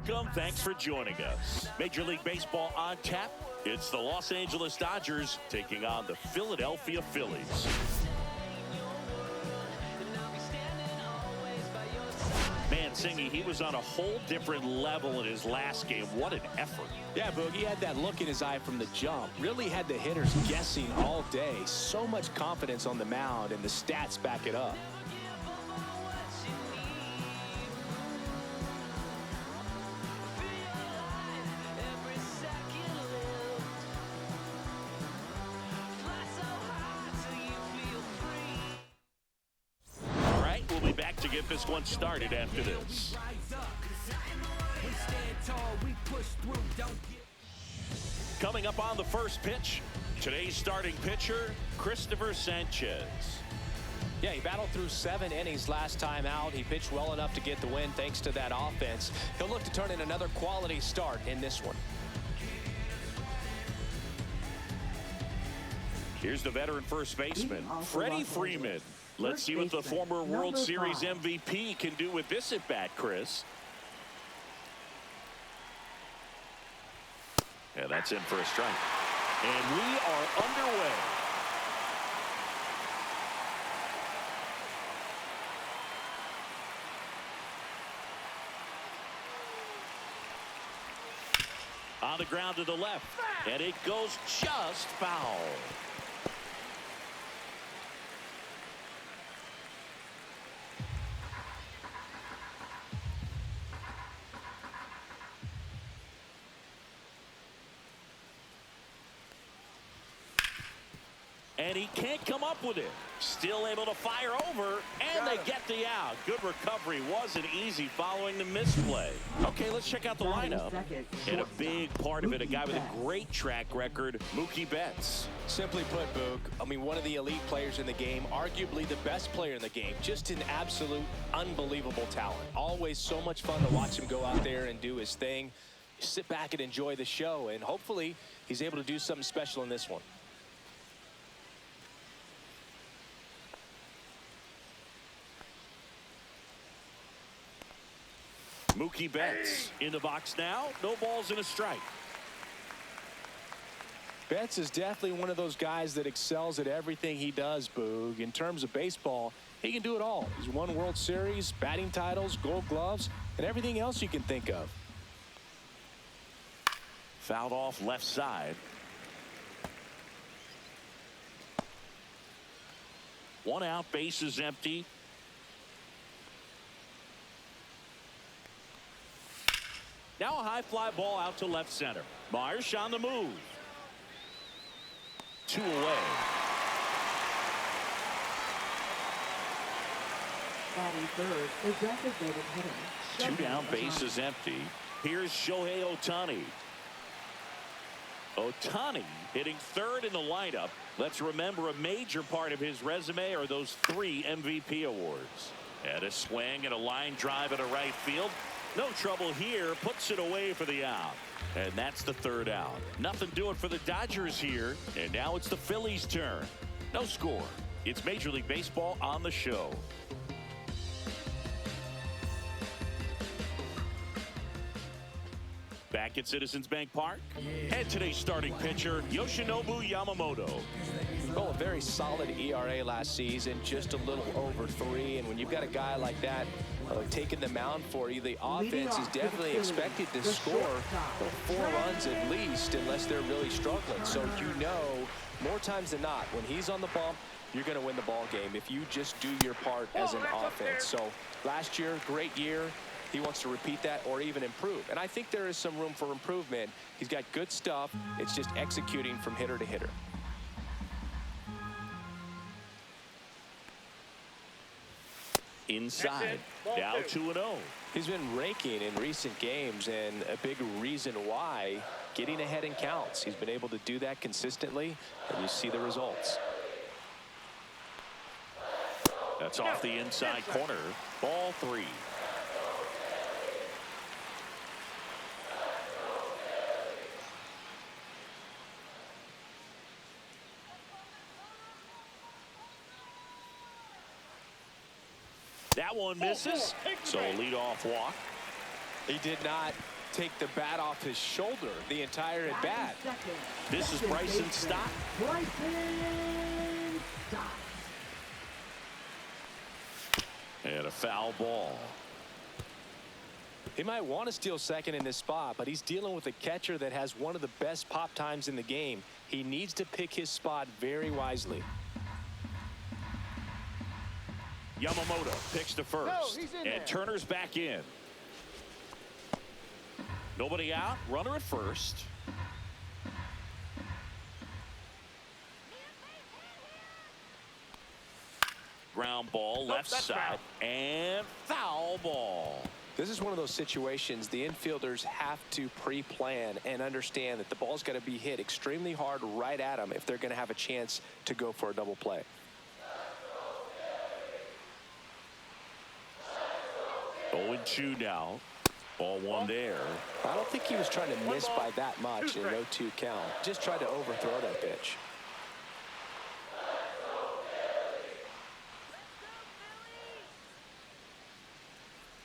Welcome. Thanks for joining us. Major League Baseball on tap. It's the Los Angeles Dodgers taking on the Philadelphia Phillies. Man, Singy, he was on a whole different level in his last game. What an effort. Yeah, Boog, he had that look in his eye from the jump. Really had the hitters guessing all day. So much confidence on the mound, and the stats back it up. To get this one started after this. Coming up on the first pitch, today's starting pitcher, Christopher Sanchez. Yeah, he battled through 7 innings last time out. He pitched well enough to get the win thanks to that offense. He'll look to turn in another quality start in this one. Here's the veteran first baseman, Freddie Freeman. Let's see what the former World Series MVP can do with this at bat, Chris. Yeah, that's in for a strike. And we are underway. On the ground to the left, and it goes just foul. And he can't come up with it. Still able to fire over, and they get the out. Good recovery. Wasn't easy following the misplay. Okay, let's check out the lineup. And a big part of it, a guy with a great track record, Mookie Betts. Simply put, Boog, I mean, one of the elite players in the game, arguably the best player in the game. Just an absolute unbelievable talent. Always so much fun to watch him go out there and do his thing. Sit back and enjoy the show, and hopefully he's able to do something special in this one. Mookie Betts in the box now. No balls and a strike. Betts is definitely one of those guys that excels at everything he does, Boog. In terms of baseball, he can do it all. He's won World Series, batting titles, Gold Gloves, and everything else you can think of. Fouled off left side. One out, base is empty. Now a high fly ball out to left center. Myers on the move. 2 away. Batting third is designated hitter. 2 down, base is empty. Here's Shohei Ohtani. Ohtani hitting third in the lineup. Let's remember, a major part of his resume are those 3 MVP awards. And a swing and a line drive into right field. No trouble here, puts it away for the out. And that's the 3rd out. Nothing doing for the Dodgers here. And now it's the Phillies' turn. No score. It's Major League Baseball on the show. Back at Citizens Bank Park. And today's starting pitcher, Yoshinobu Yamamoto. Well, a very solid ERA last season, just a little over 3. And when you've got a guy like that taking the mound for you, the offense is definitely expected to score 4 runs at least, unless they're really struggling. So you know, more times than not, when he's on the bump, you're going to win the ball game if you just do your part as an offense. So last year, great year. He wants to repeat that or even improve. And I think there is some room for improvement. He's got good stuff. It's just executing from hitter to hitter. Inside, now 2-0. He's been raking in recent games, and a big reason why, getting ahead in counts. He's been able to do that consistently, and you see the results. That's off the inside corner. Ball 3. That one misses. So a leadoff walk. He did not take the bat off his shoulder the entire at bat. This is Bryson Stott. Bryson Stott. And a foul ball. He might want to steal second in this spot, but he's dealing with a catcher that has one of the best pop times in the game. He needs to pick his spot very wisely. Yamamoto picks to first, and Turner's back in. Nobody out, runner at first. Ground ball, left side, and foul ball. This is one of those situations the infielders have to pre-plan and understand that the ball's got to be hit extremely hard right at them if they're going to have a chance to go for a double play. Oh, and 2 now. Ball 1 there. I don't think he was trying to miss by that much in an 0-2 count. Just tried to overthrow that pitch.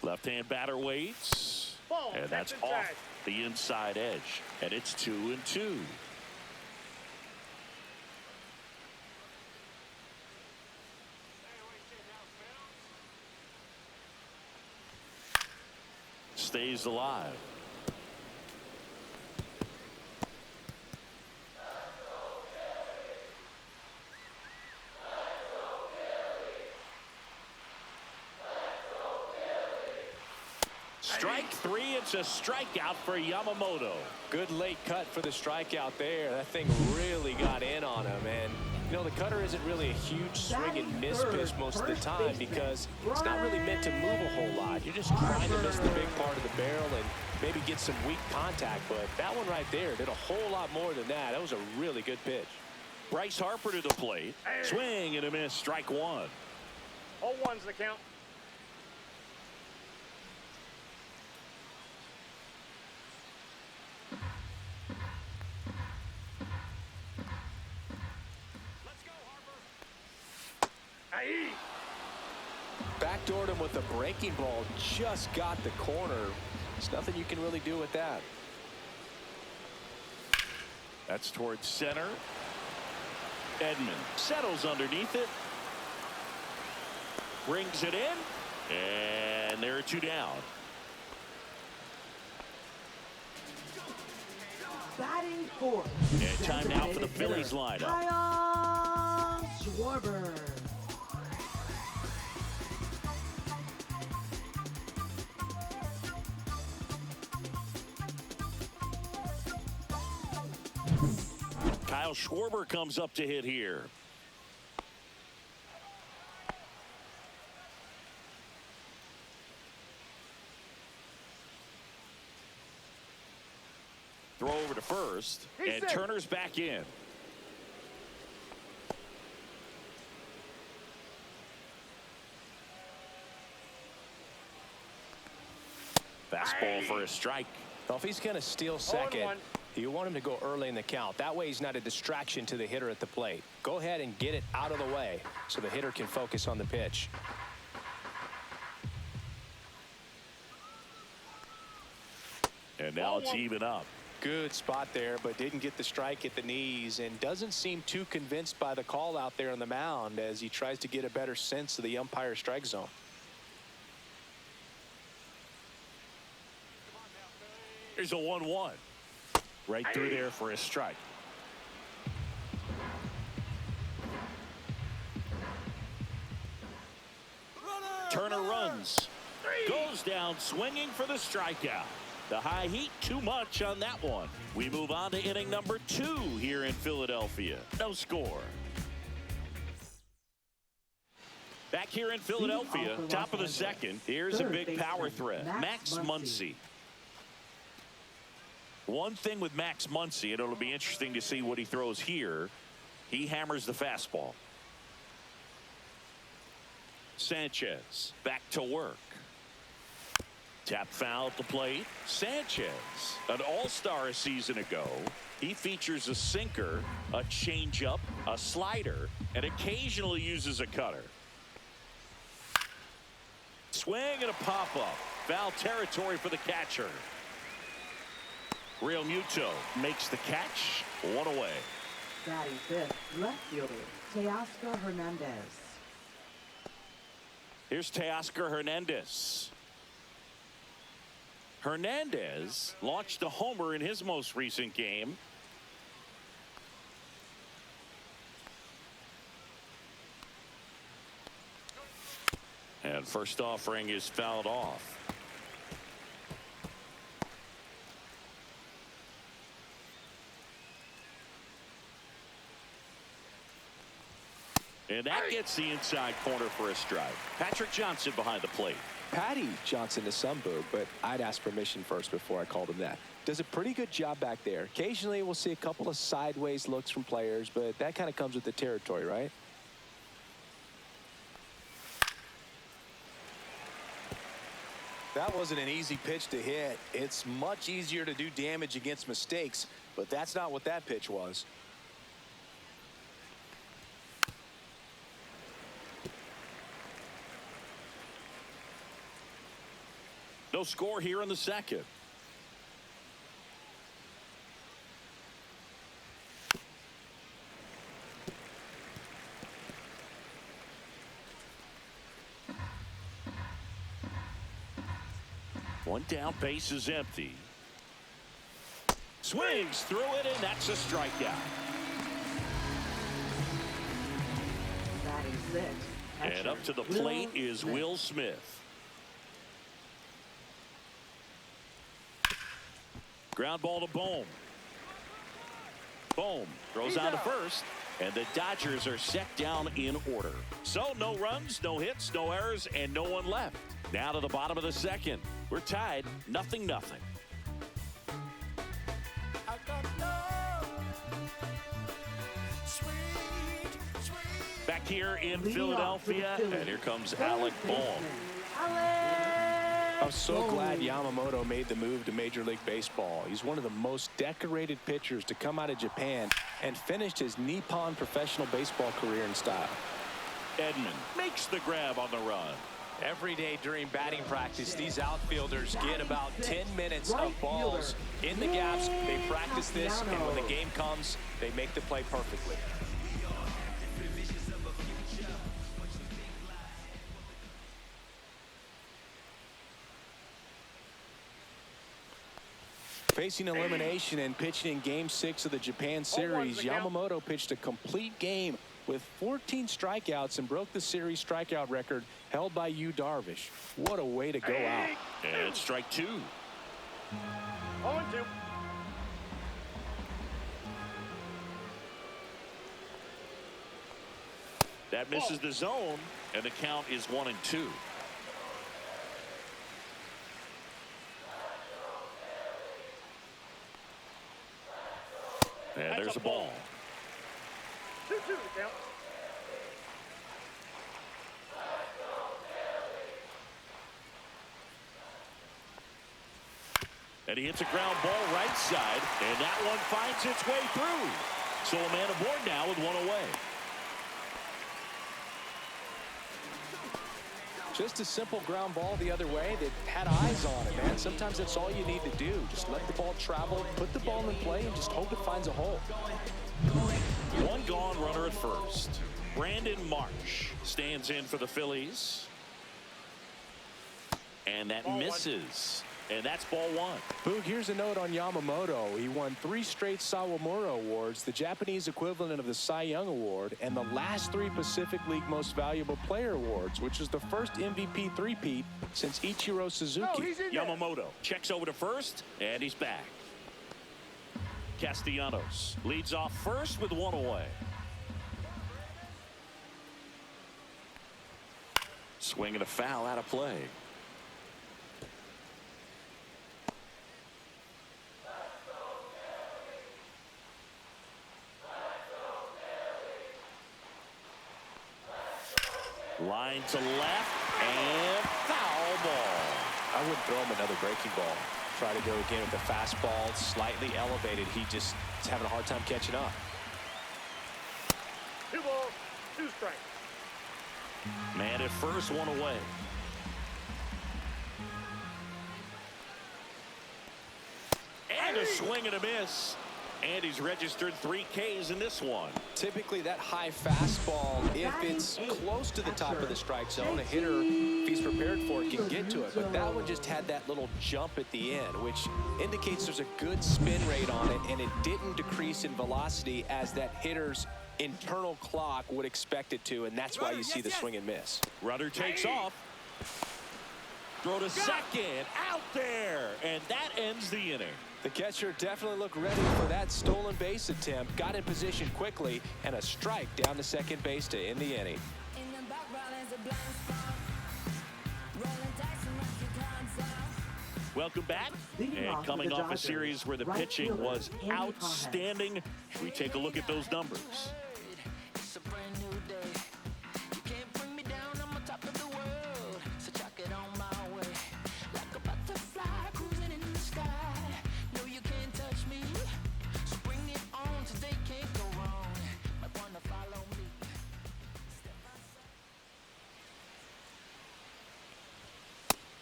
Left-hand batter waits. And that's off the inside edge. And it's 2-2. Stays alive. Strike 3. It's a strikeout for Yamamoto. Good late cut for the strikeout there. That thing really got in on him. And, you know, the cutter isn't really a huge swing and miss pitch most of the time because it's not really meant to move a whole lot. You're just trying to miss the big part of the barrel and maybe get some weak contact. But that one right there did a whole lot more than that. That was a really good pitch. Bryce Harper to the plate. Swing and a miss. Strike 1. 0-1's the count. Backdoored him with a breaking ball. Just got the corner. There's nothing you can really do with that. That's towards center. Edman settles underneath it. Brings it in. And there are 2 down. Batting fourth. And time now for the Phillies lineup. Kyle Schwarber. Kyle Schwarber comes up to hit here. Throw over to first, and Turner's back in. Fastball for a strike. Well, if he's going to steal second, you want him to go early in the count. That way he's not a distraction to the hitter at the plate. Go ahead and get it out of the way so the hitter can focus on the pitch. And now it's even up. Good spot there, but didn't get the strike at the knees and doesn't seem too convinced by the call out there on the mound as he tries to get a better sense of the umpire strike zone. Here's a 1-1. Right through there for a strike. Turner runs. Goes down swinging for the strikeout. The high heat, too much on that one. We move on to inning number 2 here in Philadelphia. No score. Back here in Philadelphia, top of the second. Here's a big power threat. Max Muncy. One thing with Max Muncy, and it'll be interesting to see what he throws here. He hammers the fastball. Sanchez back to work. Tap foul at the plate. Sanchez, an all-star a season ago. He features a sinker, a changeup, a slider, and occasionally uses a cutter. Swing and a pop-up. Foul territory for the catcher. Real Muto makes the catch. One away. Batting fifth, left fielder, Teoscar Hernandez. Here's Teoscar Hernandez. Hernandez launched a homer in his most recent game. And first offering is fouled off. And that gets the inside corner for a strike. Patrick Johnson behind the plate. Patty Johnson to some boo, but I'd ask permission first before I called him that. Does a pretty good job back there. Occasionally we'll see a couple of sideways looks from players, but that kind of comes with the territory, right? That wasn't an easy pitch to hit. It's much easier to do damage against mistakes, but that's not what that pitch was. No score here in the second. One down, base is empty. Swings through it, and that's a strikeout. Batting sixth, And up to the plate is Will Smith. Ground ball to Bohm. Bohm throws on to first, and the Dodgers are set down in order. So no runs, no hits, no errors, and no one left. Now to the bottom of the second. We're tied 0-0. Back here in Philadelphia, and here comes Alec Bohm. I'm so glad Yamamoto made the move to Major League Baseball. He's one of the most decorated pitchers to come out of Japan and finished his Nippon professional baseball career in style. Edman makes the grab on the run. Every day during batting practice, these outfielders get about 10 minutes of balls in the gaps. They practice this, and when the game comes, they make the play perfectly. Facing elimination and pitching in Game 6 of the Japan Series, Yamamoto pitched a complete game with 14 strikeouts and broke the series strikeout record held by Yu Darvish. What a way to go out. And strike two. 0-2. That misses the zone, and the count is 1-2. And there's a ball. 2-2 the count. And he hits a ground ball right side, and that one finds its way through. So a man aboard now with one away. Just a simple ground ball the other way that had eyes on it, man. Sometimes that's all you need to do. Just let the ball travel, put the ball in play, and just hope it finds a hole. One gone runner at first. Brandon Marsh stands in for the Phillies. And that misses. And that's ball one. Boog, here's a note on Yamamoto. He won 3 straight Sawamura Awards, the Japanese equivalent of the Cy Young Award, and the last 3 Pacific League Most Valuable Player Awards, which is the first MVP three-peat since Ichiro Suzuki. Yamamoto checks over to first, and he's back. Castellanos leads off first with one away. Swing and a foul out of play. Line to left, and foul ball. I wouldn't throw him another breaking ball. Try to go again with the fastball, slightly elevated. He just is having a hard time catching up. 2 balls, 2 strikes. Man at first, one away. And a swing and a miss. And he's registered 3 Ks in this one. Typically, that high fastball, if it's close to the top of the strike zone, a hitter, if he's prepared for it, can get to it. But that one just had that little jump at the end, which indicates there's a good spin rate on it, and it didn't decrease in velocity as that hitter's internal clock would expect it to, and that's why you see the swing and miss. Runner takes off. Throw to second. Out there. And that ends the inning. The catcher definitely looked ready for that stolen base attempt, got in position quickly, and a strike down to second base to end the inning. Welcome back. And coming off a series where the pitching was outstanding, we take a look at those numbers.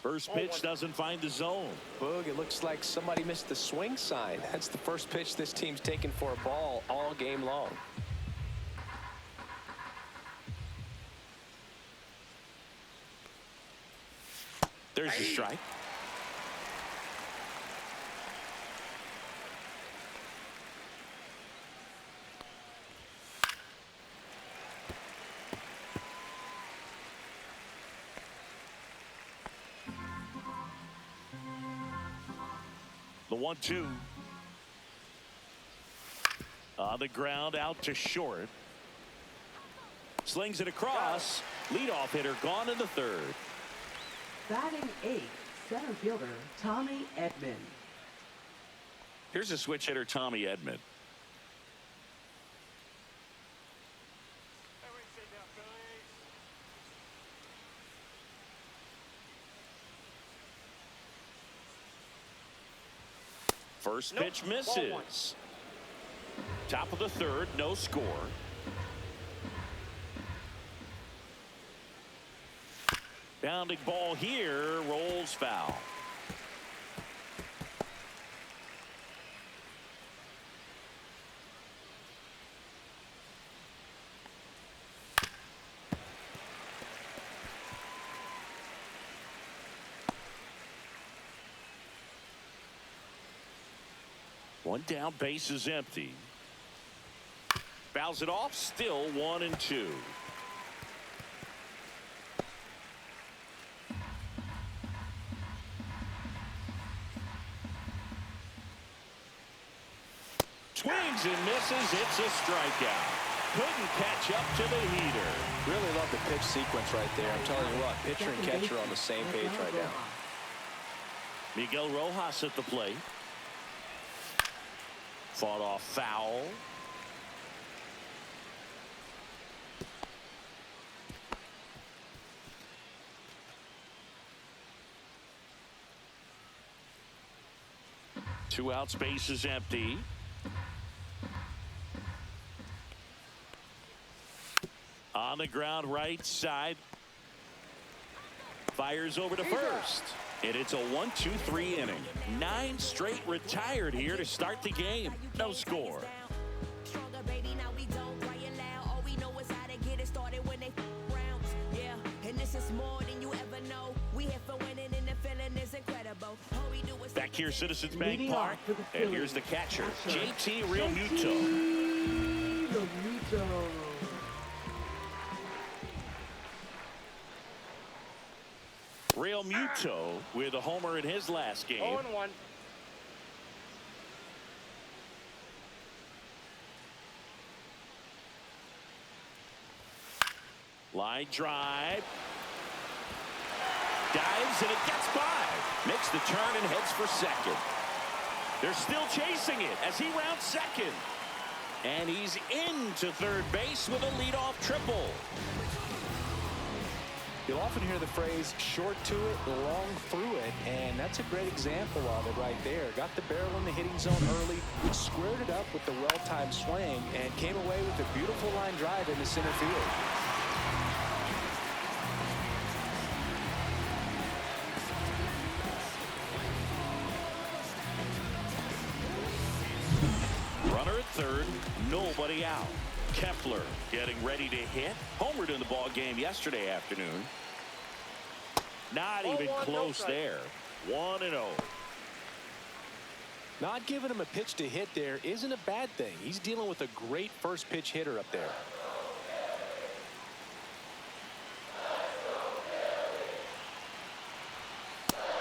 First pitch doesn't find the zone. Boog, it looks like somebody missed the swing sign. That's the first pitch this team's taken for a ball all game long. There's the strike. The 1-2 on the ground out to short. Slings it across. Leadoff hitter gone in the third. Batting 8th, center fielder Tommy Edman. Here's a switch hitter, Tommy Edman. First pitch misses. Top of the third, no score. Bounding ball here, rolls foul. One down, base is empty. Fouls it off, still 1-2. Swings and misses, it's a strikeout. Couldn't catch up to the heater. Really love the pitch sequence right there. I'm telling you what, pitcher and catcher on the same page right now. Miguel Rojas at the plate. Fought off foul. Two outs, base is empty. On the ground, right side. Fires over to first. And it's a 1-2-3 inning. 9 straight retired here to start the game. No score. Back here, Citizens Bank Park. And here's the catcher, JT Realmuto. Realmuto with a homer in his last game. 0-1. Line drive. Dives and it gets by. Makes the turn and heads for second. They're still chasing it as he rounds second. And he's into third base with a leadoff triple. You'll often hear the phrase short to it, long through it, and that's a great example of it right there. Got the barrel in the hitting zone early, squared it up with the well-timed swing, and came away with a beautiful line drive into center field. third, nobody out. Kepler getting ready to hit. Homered in the ball game yesterday afternoon. Not even close there. 1-0. Not giving him a pitch to hit there isn't a bad thing. He's dealing with a great first pitch hitter up there.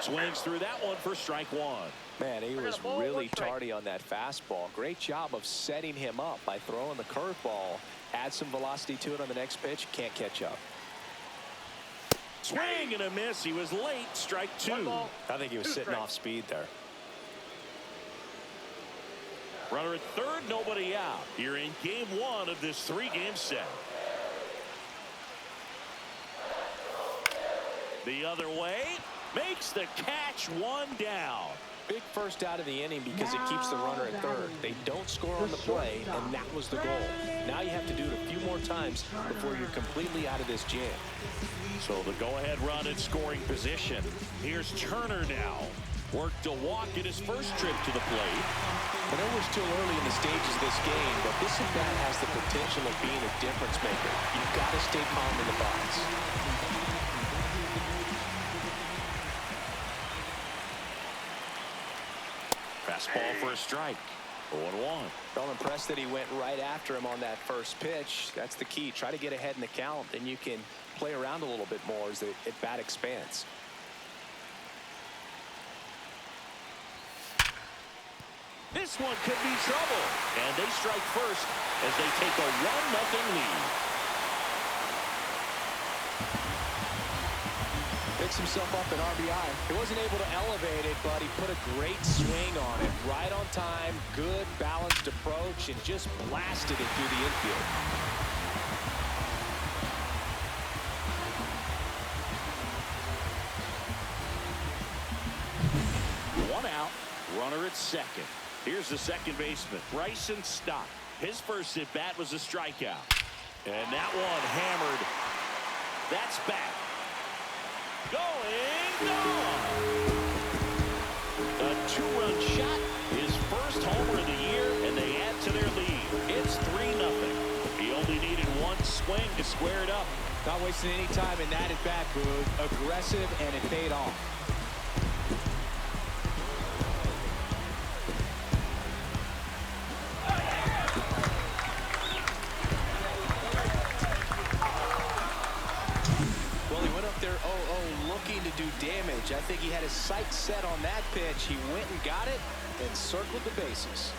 Swings through that one for strike one. Man, he was really tardy on that fastball. Great job of setting him up by throwing the curveball. Add some velocity to it on the next pitch. Can't catch up. Swing and a miss. He was late. Strike two. I think he was sitting off speed there. Runner at third, nobody out. Here in game one of this three-game set. The other way. Makes the catch, one down. Big first out of the inning because it keeps the runner at third. They don't score on the play, and that was the goal. Now you have to do it a few more times before you're completely out of this jam. So the go-ahead run in scoring position. Here's Turner now. Worked a walk in his first trip to the plate. I know we're still early in the stages of this game, but this at-bat has the potential of being a difference maker. You've got to stay calm in the box. Fastball for a strike. 0-1. Well, impressed that he went right after him on that first pitch. That's the key. Try to get ahead in the count, then you can play around a little bit more as the at-bat expands. This one could be trouble. And they strike first as they take a 1-0 lead. Picks himself up an RBI. He wasn't able to elevate it, but he put a great swing on it. Right on time, good balanced approach, and just blasted it through the infield. One out, runner at second. Here's the second baseman, Bryson Stott. His first at bat was a strikeout. And that one hammered. That's back. Going gone. A two-run shot, his first homer of the year, and they add to their lead. It's 3-0. He only needed one swing to square it up. Not wasting any time in that at bat, Boog. Aggressive, and it paid off. Looking to do damage. I think he had his sights set on that pitch. He went and got it and circled the bases.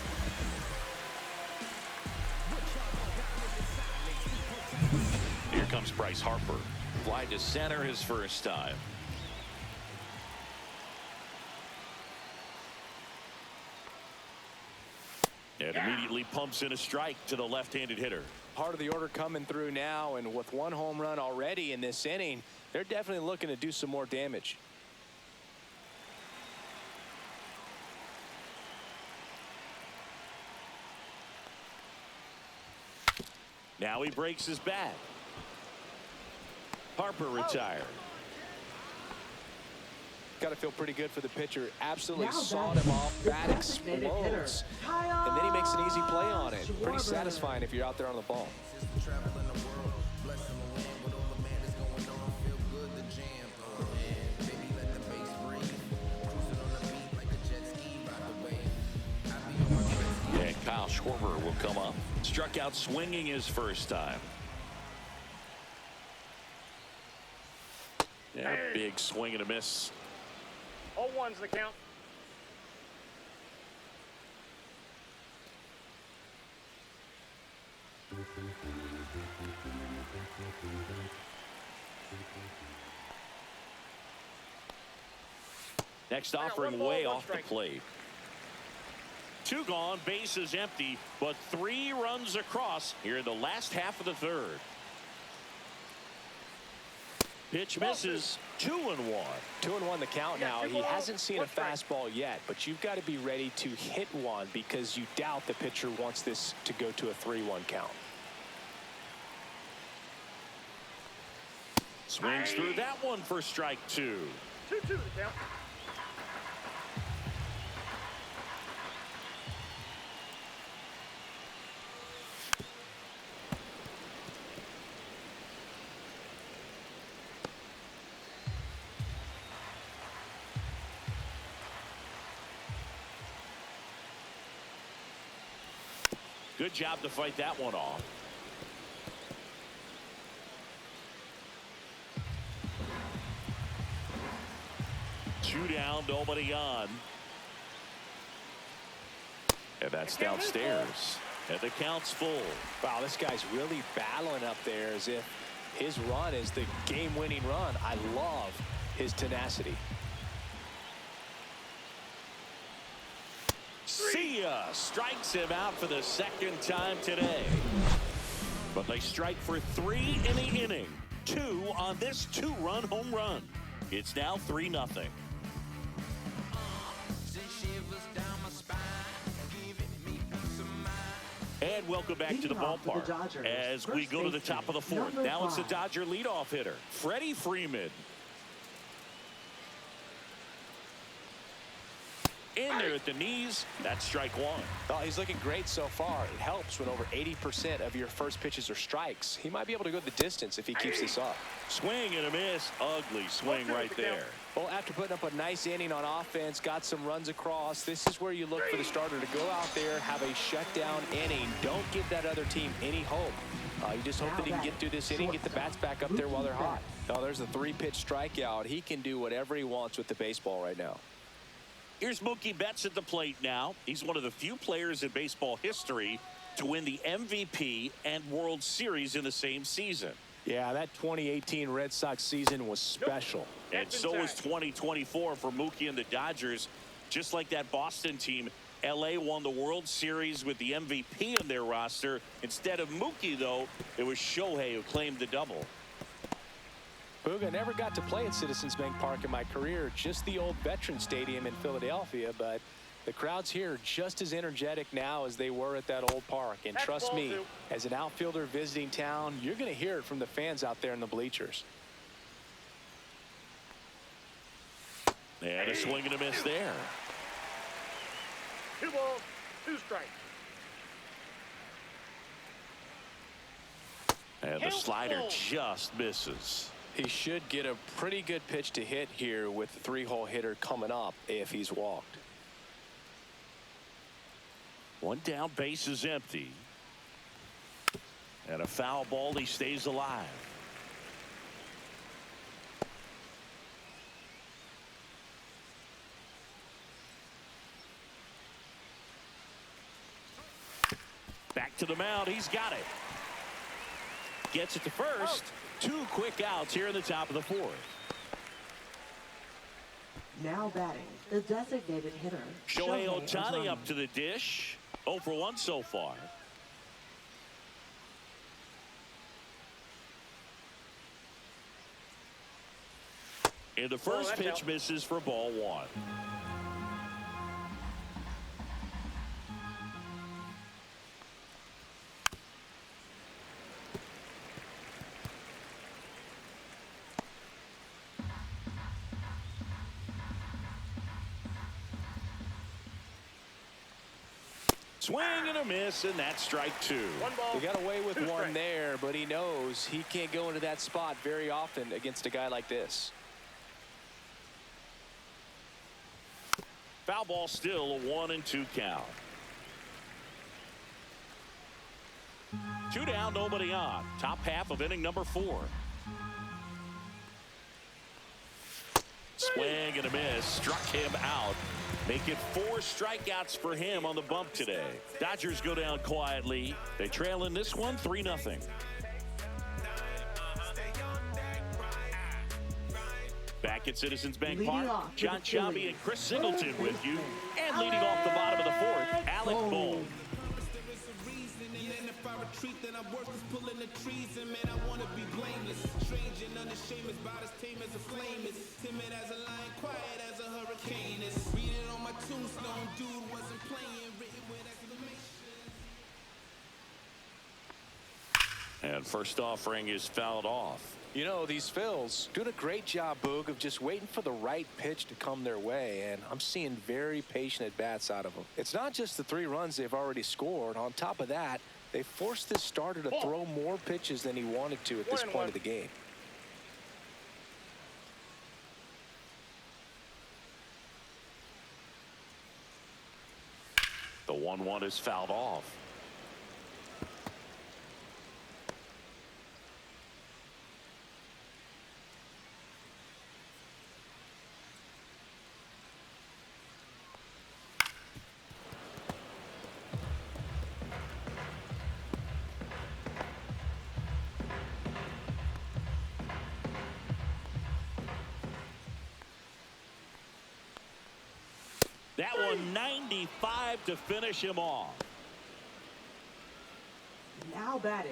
Here comes Bryce Harper. Fly to center his first time. And immediately pumps in a strike to the left-handed hitter. Part of the order coming through now, and with one home run already in this inning, they're definitely looking to do some more damage. Now he breaks his bat. Harper retired. Got to feel pretty good for the pitcher. Absolutely sawed him off. Bat explodes. And then he makes an easy play on it. Pretty satisfying if you're out there on the ball. And Kyle Schwarber will come up. Struck out swinging his first time. Yeah, big swing and a miss. 0-1's the count. Next offering way off the plate. Two gone, bases empty, but 3 runs across here in the last half of the third. Pitch misses. 2-1. 2-1 the count now. He hasn't seen a fastball yet, but you've got to be ready to hit one because you doubt the pitcher wants this to go to a 3-1 count. Swings through that one for strike 2. 2-2 the count. Good job to fight that one off. Two down, nobody on. And that's downstairs. And the count's full. Wow, this guy's really battling up there as if his run is the game-winning run. I love his tenacity. See ya! Strikes him out for the second time today. But they strike for 3 in the inning. 2 on this 2-run home run. It's now 3-0. And welcome back to the ballpark as we go to the top of the 4th. Now it's the Dodger leadoff hitter, Freddie Freeman. In there at the knees. That's strike 1. Oh, he's looking great so far. It helps when over 80% of your first pitches are strikes. He might be able to go the distance if he keeps this up. Swing and a miss. Ugly swing right there. Well, after putting up a nice inning on offense, got some runs across, this is where you look for the starter to go out there, have a shutdown inning. Don't give that other team any hope. You just hope that he can get through this inning, get the bats back up there while they're hot. Oh, there's a 3-pitch strikeout. He can do whatever he wants with the baseball right now. Here's Mookie Betts at the plate now. He's one of the few players in baseball history to win the MVP and World Series in the same season. Yeah, that 2018 Red Sox season was special. And so was 2024 for Mookie and the Dodgers. Just like that Boston team, LA won the World Series with the MVP in their roster. Instead of Mookie, though, it was Shohei who claimed the double. Boog, I never got to play at Citizens Bank Park in my career, just the old Veteran Stadium in Philadelphia, but the crowds here are just as energetic now as they were at that old park. And trust me, as an outfielder visiting town, you're going to hear it from the fans out there in the bleachers. And a swing and a miss there. 2 balls, 2 strikes. And the slider just misses. He should get a pretty good pitch to hit here with the 3-hole hitter coming up if he's walked. 1 down, base is empty. And a foul ball, he stays alive. Back to the mound, he's got it. Gets it to first. 2 quick outs here in the top of the 4th. Now batting, the designated hitter, Shohei Ohtani up to the dish. 0 for 1 so far. And the first pitch misses for ball 1. Swing and a miss, and that's strike 2. 1 ball. He got away with 2 one strikes. there, but he knows he can't go into that spot very often against a guy like this. Foul ball, still a 1-2 count. 2 down, nobody on. Top half of inning number 4. Swing and a miss, struck him out. Make it 4 strikeouts for him on the bump today. Dodgers go down quietly. They trail in this one 3-0. Back at Citizens Bank Park, John Sciambi and Chris Singleton with you. And leading off the bottom of the 4th, Alec Bohm. Then I'm worth pulling the trees, and man, I want to be blameless. Strange and unashamed, about as tame as a flame is. Timid as a lion, quiet as a hurricane is. Read it on my tombstone, dude wasn't playing, written with exclamation. And first offering is fouled off. You know, these Phils doing a great job, Boog, of just waiting for the right pitch to come their way, and I'm seeing very patient at-bats out of them. It's not just the 3 runs they've already scored. On top of that, they forced this starter to throw more pitches than he wanted to at this point of the game. The 1-1 is fouled off. That one 95 to finish him off. Now batting,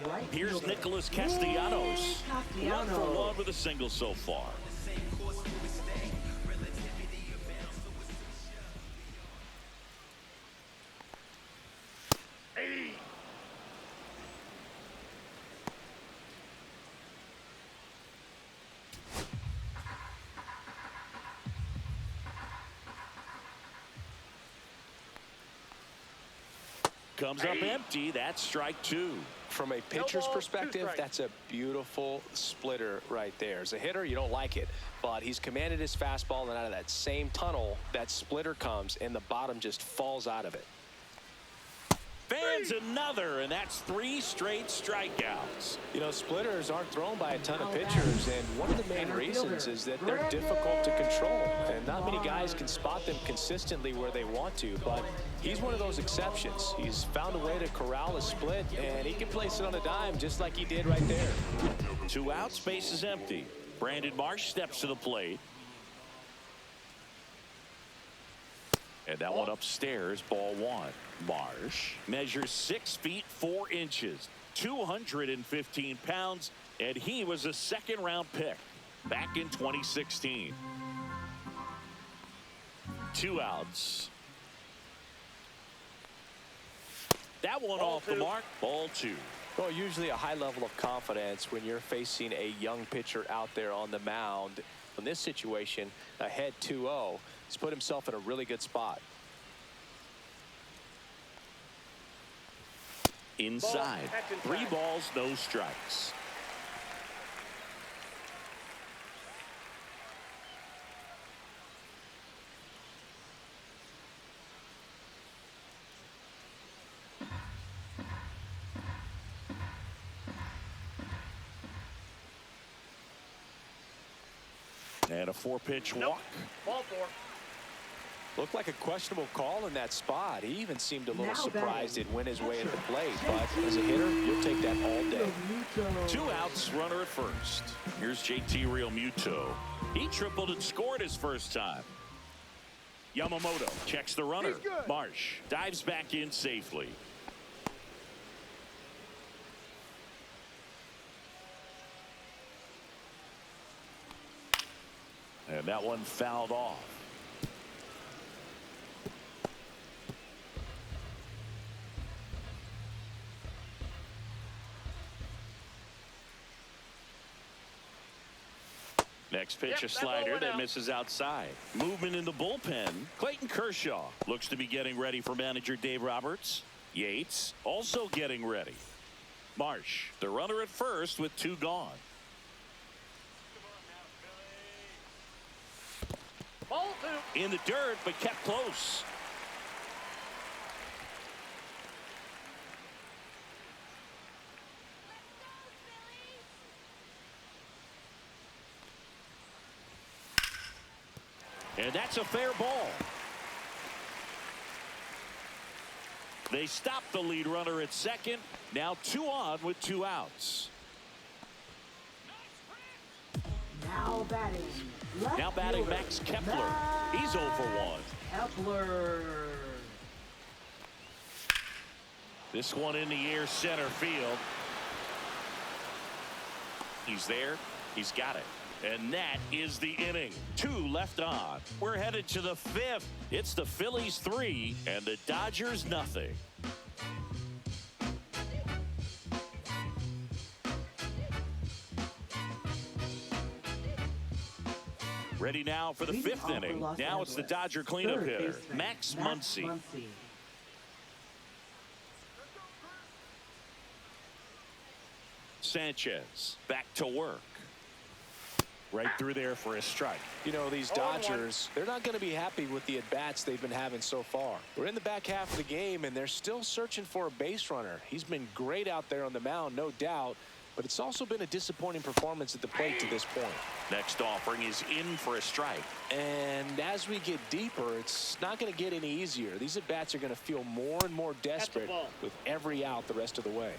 right Here's fielder, Nicholas Castellanos. Castellanos. 1 for 1 with a single so far. Comes up empty. That's strike 2. From a pitcher's balls, 2 perspective, strikes. that's a beautiful splitter right there. As a hitter, you don't like it, but he's commanded his fastball, and out of that same tunnel, that splitter comes, and the bottom just falls out of it. Fans another, and that's 3 straight strikeouts. You know, splitters aren't thrown by a ton of pitchers, and one of the main reasons is that they're difficult to control, and not many guys can spot them consistently where they want to, but he's one of those exceptions. He's found a way to corral a split, and he can place it on a dime just like he did right there. 2 outs, base is empty. Brandon Marsh steps to the plate. And that one upstairs, ball 1. Marsh measures 6 feet 4 inches, 215 pounds, and he was a second-round pick back in 2016. 2 outs. That one Ball off the 2. mark, ball 2. Well, usually a high level of confidence when you're facing a young pitcher out there on the mound. In this situation, ahead 2-0, he's put himself in a really good spot. Inside. Ball, catch inside. 3 balls, no strikes. And a 4-pitch walk. Ball 4. Looked like a questionable call in that spot. He even seemed a little Now surprised batting, it went his way at the catcher, plate, but as a hitter, you'll take that all day. 2 outs, runner at first. Here's JT Realmuto. He tripled and scored his first time. Yamamoto checks the runner. He's good. Marsh dives back in safely. And that one fouled off. Next pitch, Yep, a that ball slider went that out. misses outside. Movement in the bullpen. Clayton Kershaw looks to be getting ready for manager Dave Roberts. Yates also getting ready. Marsh, the runner at first with 2 gone. Ball 2. In the dirt, but kept close. And that's a fair ball. They stop the lead runner at second. Now 2 on with 2 outs. Now batting. Now batting Max Kepler. He's 0 for 1. Kepler. This one in the air center field. He's there. He's got it. And that is the inning. 2 left on. We're headed to the 5th. It's the Phillies 3 and the Dodgers nothing. Ready now for the Leading 5th off for inning. Los Now it's the Angeles, Dodger cleanup third hitter, baseman, Max Muncy. Sanchez back to work. Right through there for a strike. You know, these Dodgers, they're not going to be happy with the at-bats they've been having so far. We're in the back half of the game, and they're still searching for a base runner. He's been great out there on the mound, no doubt, but it's also been a disappointing performance at the plate to this point. Next offering is in for a strike. And as we get deeper, it's not going to get any easier. These at-bats are going to feel more and more desperate ball. with every out the rest of the way.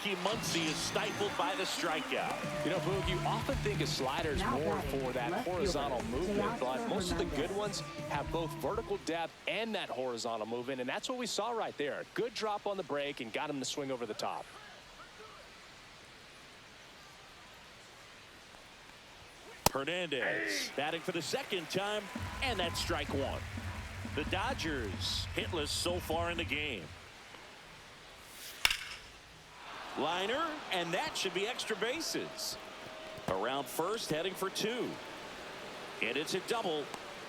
Mookie Muncy is stifled by the strikeout. You know, Boog, you often think of sliders more for that horizontal movement, but most of the good ones have both vertical depth and that horizontal movement, and that's what we saw right there. Good drop on the break and got him to swing over the top. Hernandez batting for the second time, and that's strike one. The Dodgers hitless so far in the game. Liner, and that should be extra bases. Around first, heading for two. And it's a double.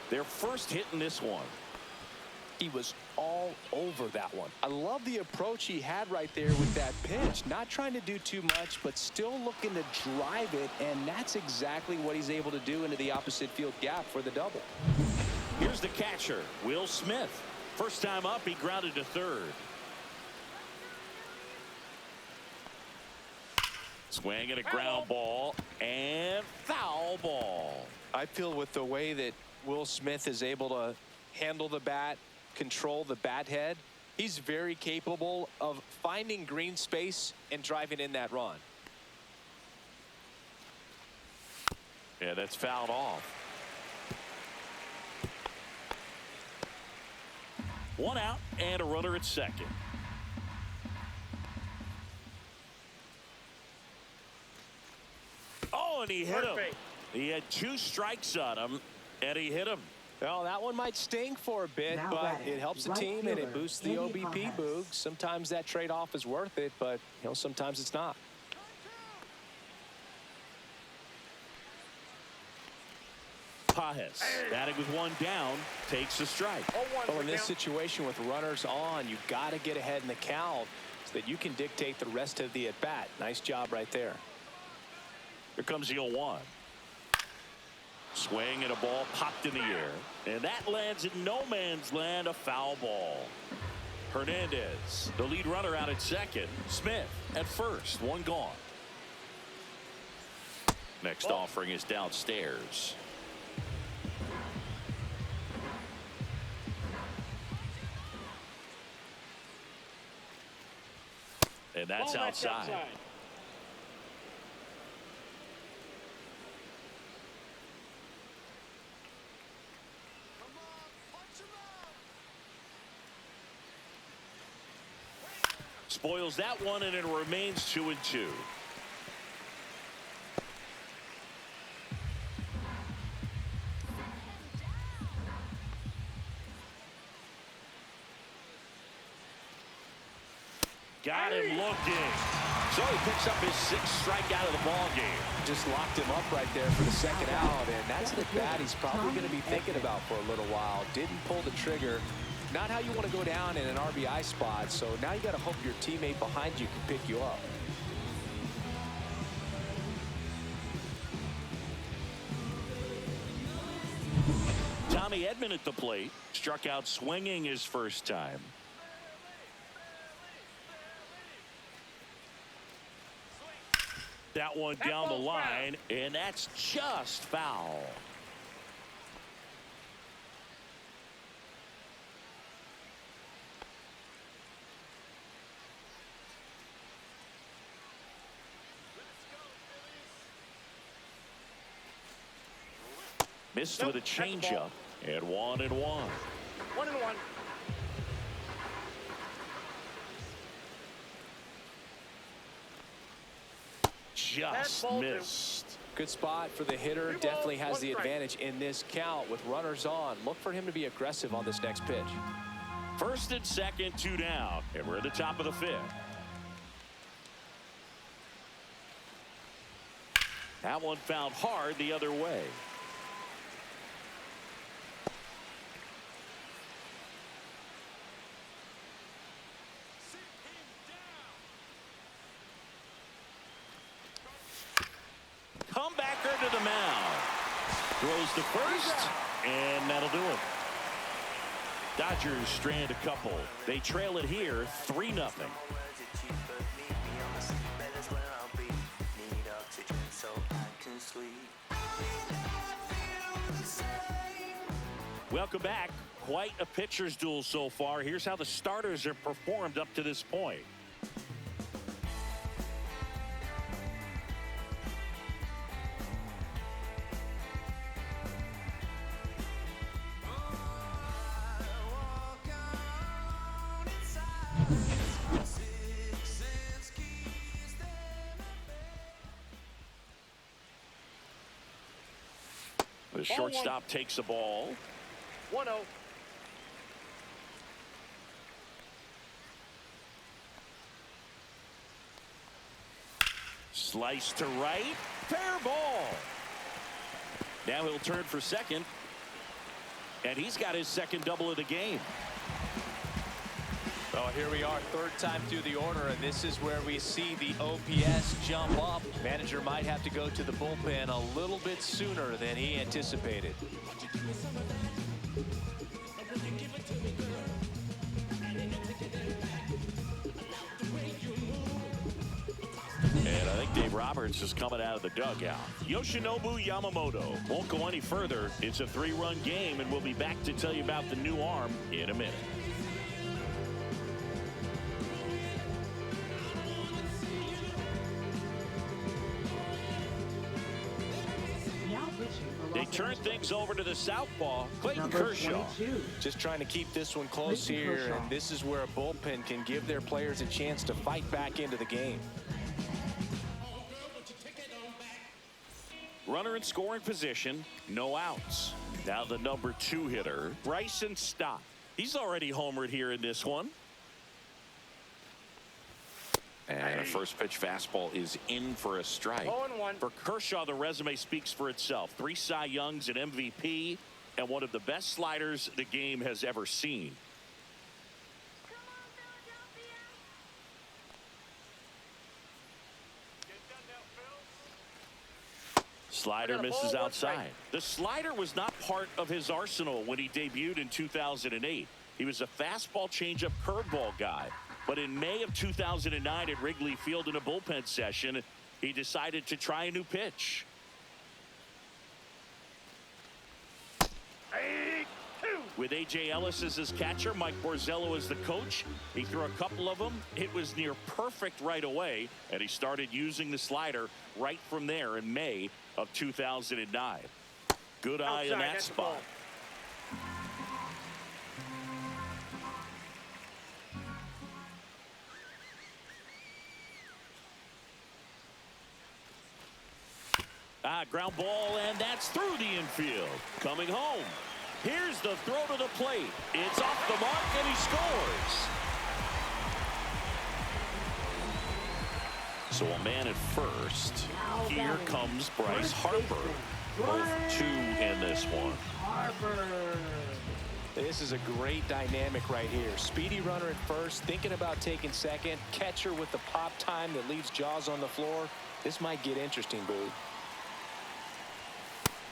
Their first hit in this one. He was all over that one. I love the approach he had right there with that pitch. Not trying to do too much, but still looking to drive it, and that's exactly what he's able to do into the opposite field gap for the double. Here's the catcher, Will Smith. First time up, he grounded to third. Swing and a ground ball, and foul ball. I feel with the way that Will Smith is able to handle the bat, control the bat head, he's very capable of finding green space and driving in that run. Yeah, that's fouled off. One out and a runner at second. Oh, and he hit him. He had two strikes on him, and he hit him. Well, that one might sting for a bit, but it helps the team and it boosts the OBP, Boog. Sometimes that trade-off is worth it, but, you know, sometimes it's not. Pajes batting with one down, takes the strike. Well, in this situation with runners on, you've got to get ahead in the count so that you can dictate the rest of the at-bat. Nice job right there. Here comes the 0-1. Swing and a ball popped in the air. And that lands in no man's land, a foul ball. Hernandez, the lead runner, out at second. Smith at first, one gone. Next offering is downstairs. And that's outside. Spoils that one, and it remains 2-2. Got him looking. So he picks up his sixth strikeout of the ball game. Just locked him up right there for the second out, and that's the bat he's probably going to be thinking about for a little while. Didn't pull the trigger. Not how you want to go down in an RBI spot, so now you got to hope your teammate behind you can pick you up. Tommy Edman at the plate. Struck out swinging his first time. That one down the line, and that's just foul. Missed with a changeup, and 1-1. 1-1. Just missed. Good spot for the hitter. Definitely has the advantage in this count with runners on. Look for him to be aggressive on this next pitch. First and second, 2 down, and we're at the top of the 5th. That one found hard the other way. Comebacker to the mound. Throws to first, and that'll do it. Dodgers strand a couple. They trail it here 3-0. Welcome back. Quite a pitcher's duel so far. Here's how the starters have performed up to this point. The shortstop takes the ball. 1-0. Slice to right. Fair ball. Now he'll turn for second. And he's got his second double of the game. Oh, here we are, third time through the order, and this is where we see the OPS jump up. Manager might have to go to the bullpen a little bit sooner than he anticipated. And I think Dave Roberts is coming out of the dugout. Yoshinobu Yamamoto won't go any further. It's a 3-run game, and we'll be back to tell you about the new arm in a minute. They turn things over to the southpaw, Clayton Kershaw. Just trying to keep this one close here, and this is where a bullpen can give their players a chance to fight back into the game. Runner in scoring position, no outs. Now the number 2 hitter, Bryson Stott. He's already homered here in this one. And a first pitch fastball is in for a strike. 0-1. For Kershaw, the resume speaks for itself. 3 Cy Youngs, an MVP, and one of the best sliders the game has ever seen. Slider misses outside. The slider was not part of his arsenal when he debuted in 2008. He was a fastball, changeup, curveball guy. But in May of 2009 at Wrigley Field in a bullpen session, he decided to try a new pitch. With A.J. Ellis as his catcher, Mike Borzello as the coach, he threw a couple of them. It was near perfect right away, and he started using the slider right from there in May of 2009. Good eye in that spot. Ground ball, and that's through the infield. Coming home. Here's the throw to the plate. It's off the mark, and he scores. So a man at first. Here comes Bryce Harper. Both 2 in this one. This is a great dynamic right here. Speedy runner at first, thinking about taking second. Catcher with the pop time that leaves Jaws on the floor. This might get interesting, Boo.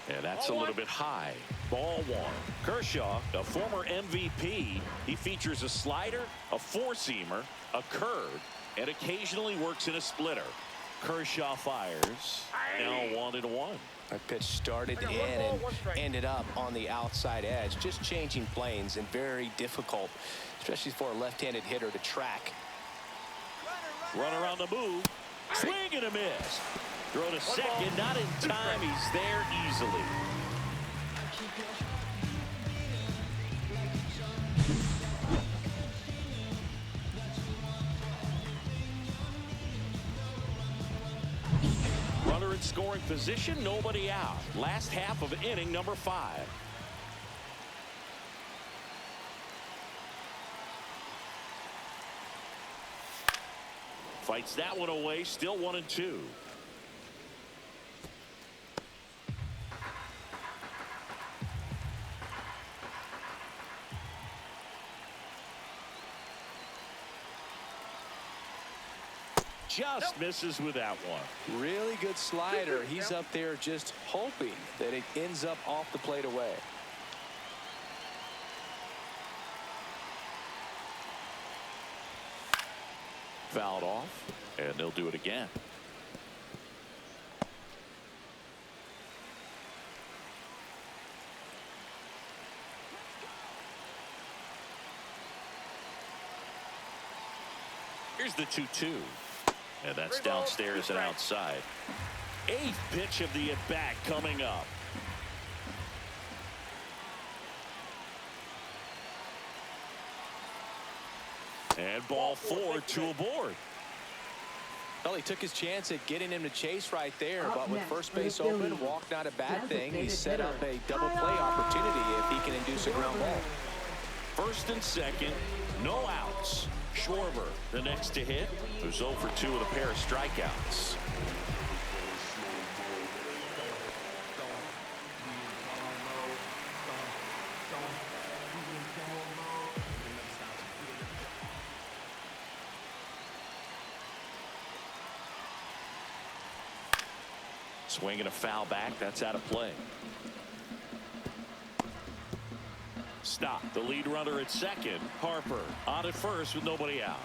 And that's a little bit high. Ball 1. Kershaw, a former MVP. He features a slider, a 4-seamer, a curve, and occasionally works in a splitter. Kershaw fires. Now 1-1. That pitch started in and ended up on the outside edge. Just changing planes and very difficult, especially for a left-handed hitter to track. Runner on the move. Swing and a miss. Throw to second, not in time. He's there easily. Runner in scoring position, nobody out. Last half of inning number 5. Fights that one away, still 1-2. Just misses with that one. Really good slider. He's up there just hoping that it ends up off the plate away. Fouled off, and they'll do it again. Here's the 2-2. And that's downstairs and outside. 8th pitch of the at-bat coming up. And ball 4, 2 aboard. Well, he took his chance at getting him to chase right there, Up but with next first for the base open, Phillies, walk not a bad thing. He designated set up hitter, a double play opportunity if he can induce a ground ball. First and second, no outs. Schwarber, the next to hit, who's 0 for 2 with a pair of strikeouts. Swinging a foul back. That's out of play. Stop. The lead runner at second. Harper on at first with nobody out.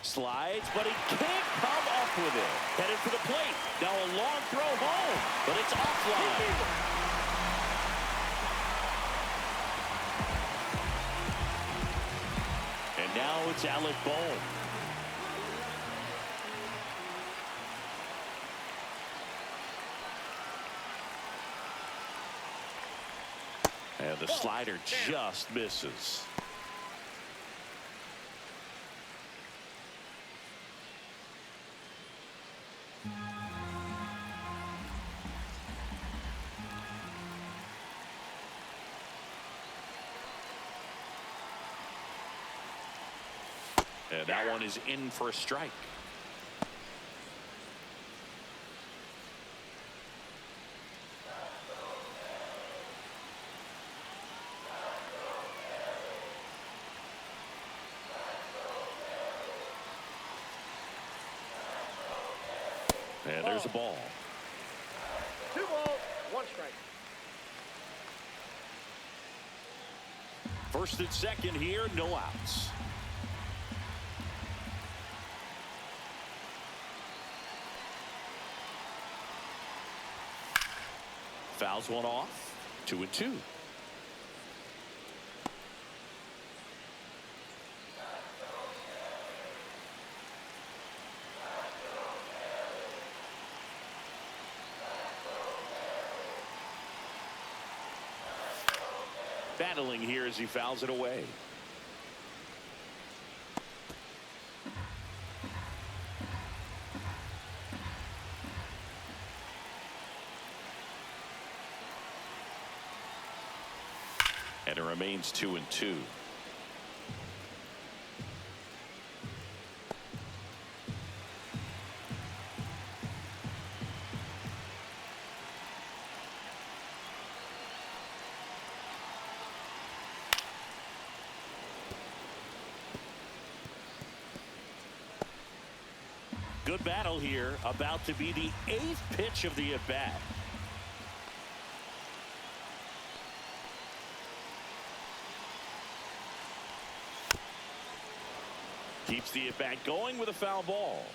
Slides, but he can't come up with it. Headed for the plate. Now a long throw home, but it's offline. And now it's Alec Bohm. And the slider just misses. And that one is in for a strike. And there's a ball. 2 balls, 1 strike. First and second here, no outs. Fouls one off. 2-2. Battling here as he fouls it away. And it remains 2-2. Good battle here, about to be the 8th pitch of the at-bat. Keeps the at-bat going with a foul ball.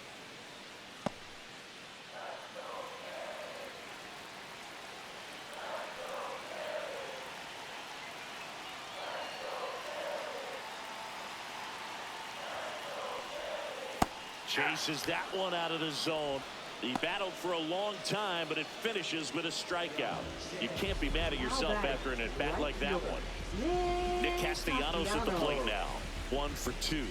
Chases that one out of the zone. He battled for a long time, but it finishes with a strikeout. You can't be mad at yourself after an at-bat like that one. Nick Castellanos at the plate now. 1 for 2.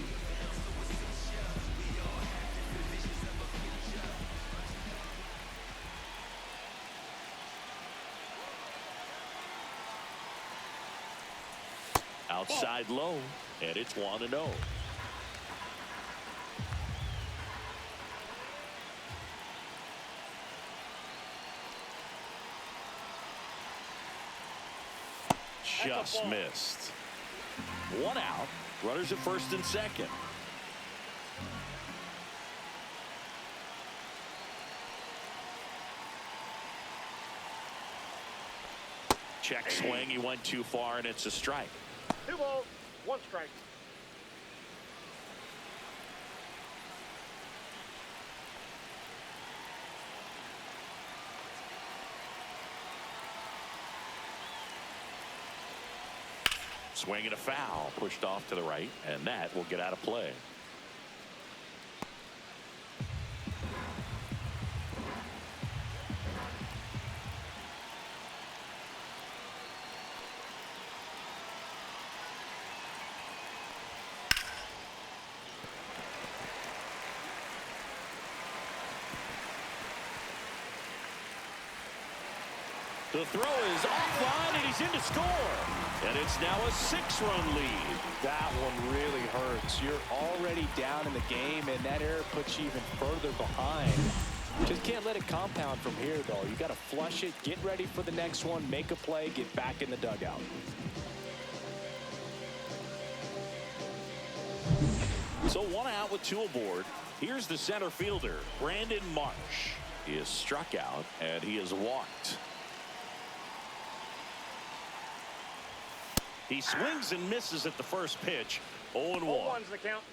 Outside low, and it's 1-0. Just missed. 1 out. Runners at first and second. Check swing. He went too far, and it's a strike. 2 balls, 1 strike. Swinging a foul, pushed off to the right, and that will get out of play. The throw is offline, and he's in to score. And it's now a 6-run lead. That one really hurts. You're already down in the game, and that error puts you even further behind. Just can't let it compound from here, though. You got to flush it, get ready for the next one, make a play, get back in the dugout. So 1 out with 2 aboard. Here's the center fielder, Brandon Marsh. He is struck out, and he is walked. He swings and misses at the first pitch. 0-1. 0-1's the count.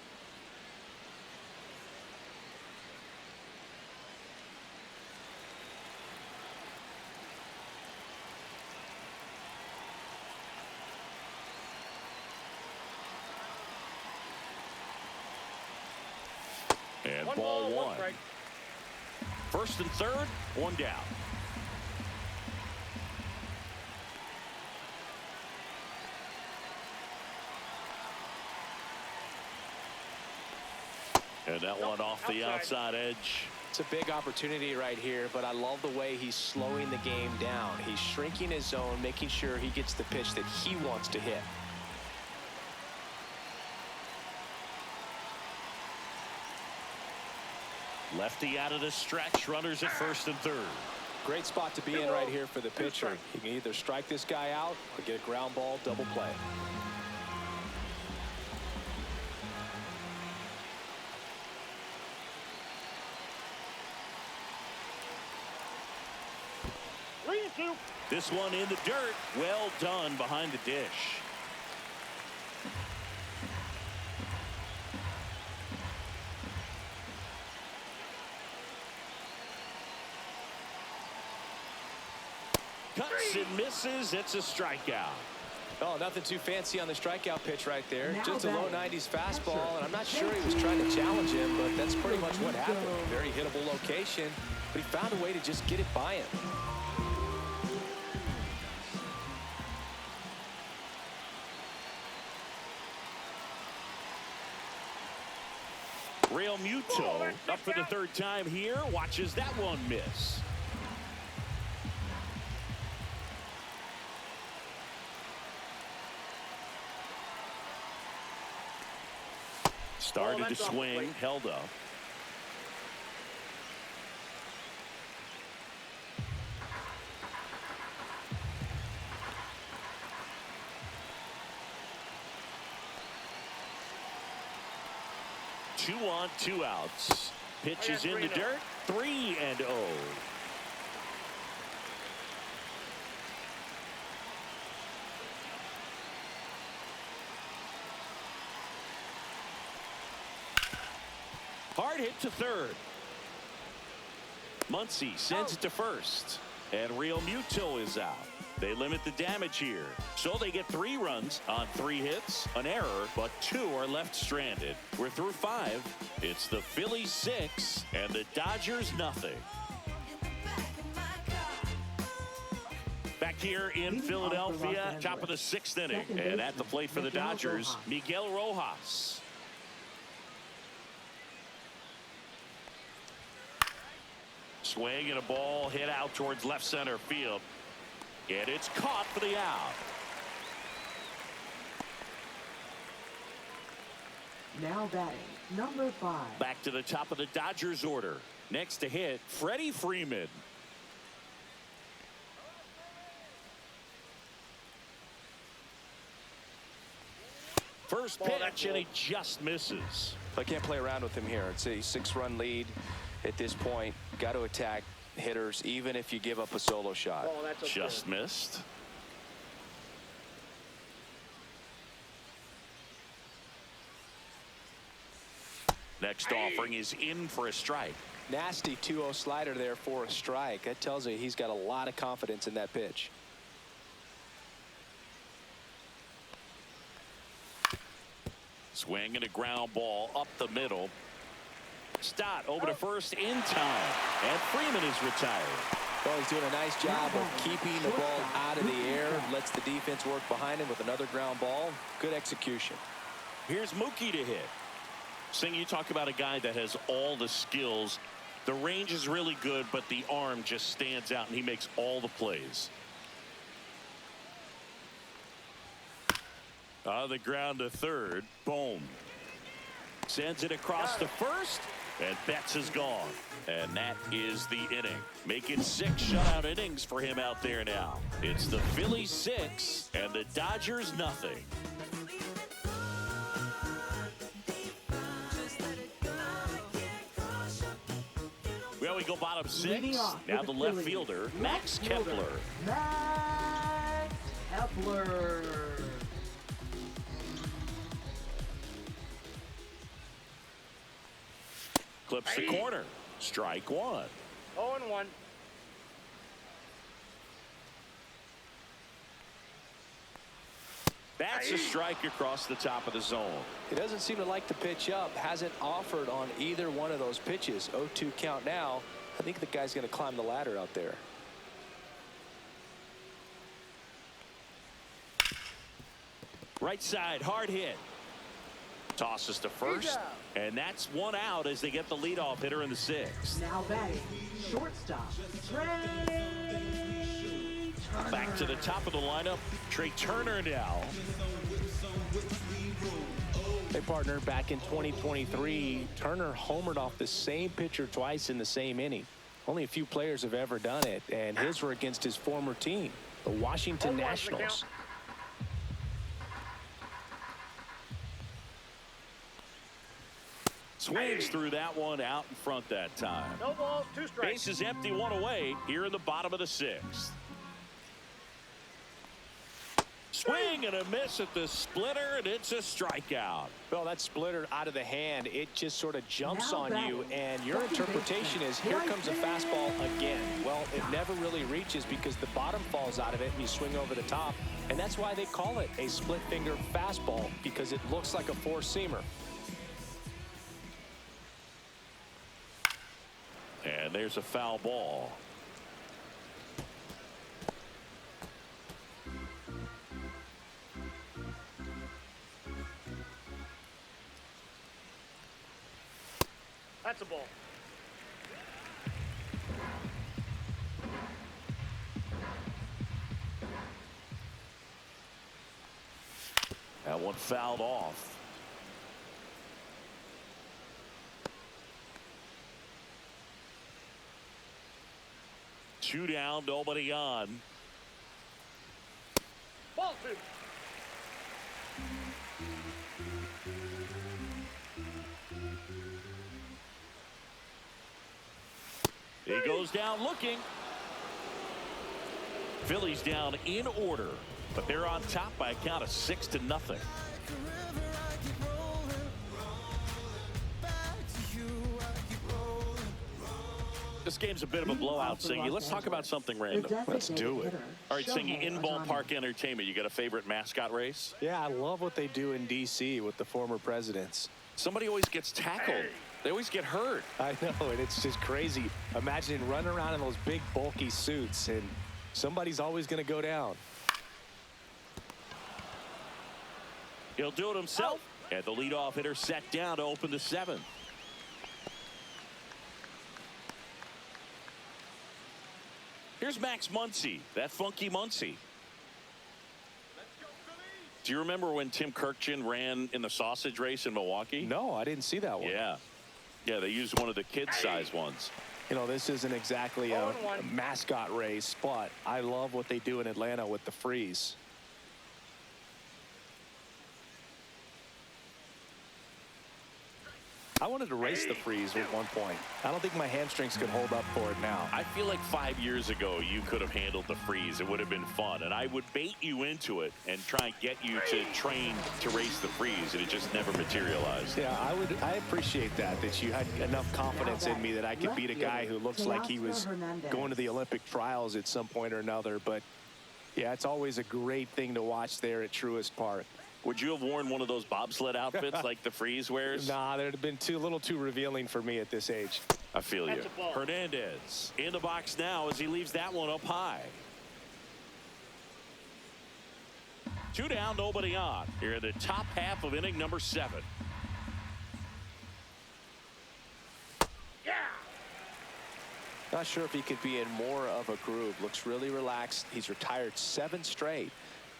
And One ball ball, 1. 1 strike. First and third, 1 down. And that one off the outside edge. It's a big opportunity right here, but I love the way he's slowing the game down. He's shrinking his zone, making sure he gets the pitch that he wants to hit. Lefty out of the stretch, runners at first and third. Great spot to be in right here for the pitcher. He can either strike this guy out or get a ground ball, double play. This one in the dirt. Well done behind the dish. Cuts and misses. It's a strikeout. Oh, nothing too fancy on the strikeout pitch right there. Now Just a low batting, 90s fastball, and I'm not sure he was trying to challenge him, but that's pretty much what happened. Very hittable location, but he found a way to just get it by him. Real Muto up for the third time here. Watches that one miss. Started to swing, held up. Two on, 2 outs. Pitch is in the dirt. 3-0. Hard hit to third. Muncy sends it to first. And Real Muto is out. They limit the damage here. So they get 3 runs on 3 hits, an error, but 2 are left stranded. We're through 5. It's the Phillies 6 and the Dodgers nothing. Back here in Philadelphia, top of the 6th inning. And at the plate for the Dodgers, Miguel Rojas. Swing and a ball hit out towards left center field. And it's caught for the out. Now batting, number 5. Back to the top of the Dodgers order. Next to hit, Freddie Freeman. First pitch, and he just misses. I can't play around with him here. It's a 6-run lead at this point. Got to attack hitters, even if you give up a solo shot. Just missed. Next offering is in for a strike. Nasty 2-0 slider there for a strike. That tells you he's got a lot of confidence in that pitch. Swing and a ground ball up the middle. Stott over to first in time. And Freeman is retired. Well, he's doing a nice job of keeping the ball out of the air. Lets the defense work behind him with another ground ball. Good execution. Here's Mookie to hit. Sing, you talk about a guy that has all the skills. The range is really good, but the arm just stands out, and he makes all the plays. On the ground to third. Boom. Sends it across to first. And Betts is gone. And that is the inning. Making 6 shutout innings for him out there now. It's the Phillies 6 and the Dodgers nothing. Well, we go bottom 6. Now the left fielder, Max Kepler. Max Kepler. Clips the corner. Strike 1. 0-1. That's a strike across the top of the zone. He doesn't seem to like the pitch up. Hasn't offered on either one of those pitches. 0-2 count now. I think the guy's going to climb the ladder out there. Right side, hard hit. Tosses to first, and that's 1 out as they get the leadoff hitter in the 6th. Now batting, shortstop, Trey Turner. Back to the top of the lineup, Trey Turner now. They partnered back in 2023. Turner homered off the same pitcher twice in the same inning. Only a few players have ever done it, and his were against his former team, the Washington Nationals. Swings through that one out in front that time. No balls, 2 strikes. Base is empty, 1 away here in the bottom of the 6th. Swing and a miss at the splitter, and it's a strikeout. Well, that splitter out of the hand, it just sort of jumps Now on you, batting, and your second interpretation baseman, is here comes a fastball again. Well, it Stop. never really reaches because the bottom falls out of it and you swing over the top, and that's why they call it a split finger fastball, because it looks like a four-seamer. And there's a foul ball. That's a ball. That one fouled off. Two down, nobody on. Ball 2. He goes down looking. Phillies down in order, but they're on top by a count of 6-0. This game's a bit of a blowout, Singy. Let's talk about something random. Let's do it. All right, Singy, in ballpark entertainment, you got a favorite mascot race? Yeah, I love what they do in D.C. with the former presidents. Somebody always gets tackled. They always get hurt. I know, and it's just crazy. Imagine running around in those big, bulky suits, and somebody's always going to go down. He'll do it himself. And the leadoff hitter set down to open the 7th. Here's Max Muncy, that funky Muncy. Do you remember when Tim Kirkjian ran in the sausage race in Milwaukee? No, I didn't see that one. Yeah. Yeah, they used one of the kid-size ones. You know, this isn't exactly a mascot race, but I love what they do in Atlanta with the freeze. I wanted to race the freeze at one point. I don't think my hamstrings could hold up for it now. I feel like 5 years ago you could have handled the freeze. It would have been fun, and I would bait you into it and try and get you to train to race the freeze, and it just never materialized. Yeah, I appreciate that you had enough confidence in me that I could beat a guy who looks like he was going to the Olympic trials at some point or another. But yeah, it's always a great thing to watch there at Truist Park. Would you have worn one of those bobsled outfits like the freeze wears? Nah, they'd have been a little too revealing for me at this age. I feel you. Hernandez in the box now as he leaves that one up high. 2 down, nobody on. Here in the top half of inning number 7. Yeah. Not sure if he could be in more of a groove. Looks really relaxed. He's retired 7 straight.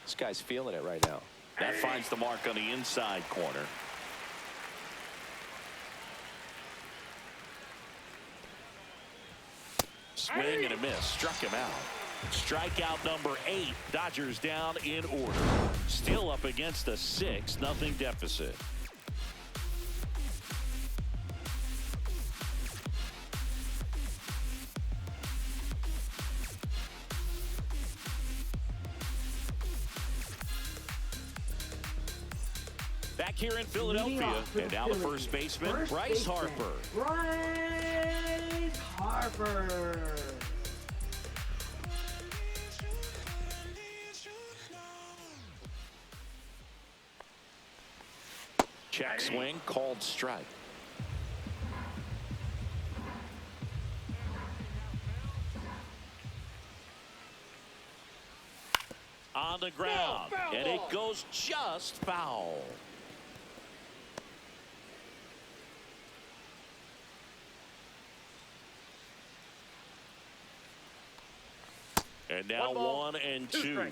This guy's feeling it right now. That finds the mark on the inside corner. Swing and a miss. Struck him out. Strikeout number 8. Dodgers down in order. Still up against a 6-0 deficit. Back here in Philadelphia, and now the first baseman, Bryce Harper. Bryce Harper. Check swing, called strike. On the ground, and it goes just foul. And now 1 and 2.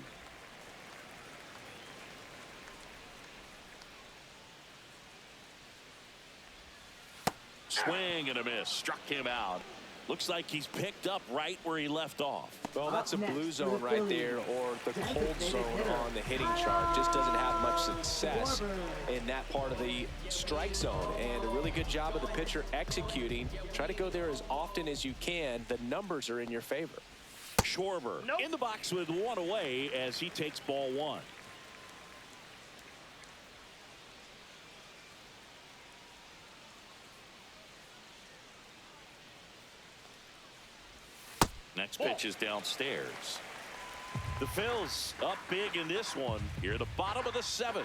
Swing and a miss. Struck him out. Looks like he's picked up right where he left off. Well, that's a blue zone right there, or the cold zone on the hitting chart. Just doesn't have much success in that part of the strike zone. And a really good job of the pitcher executing. Try to go there as often as you can. The numbers are in your favor. Schwarber in the box with 1 away as he takes ball 1. Next pitch is downstairs. The Phils up big in this one here at the bottom of the 7th.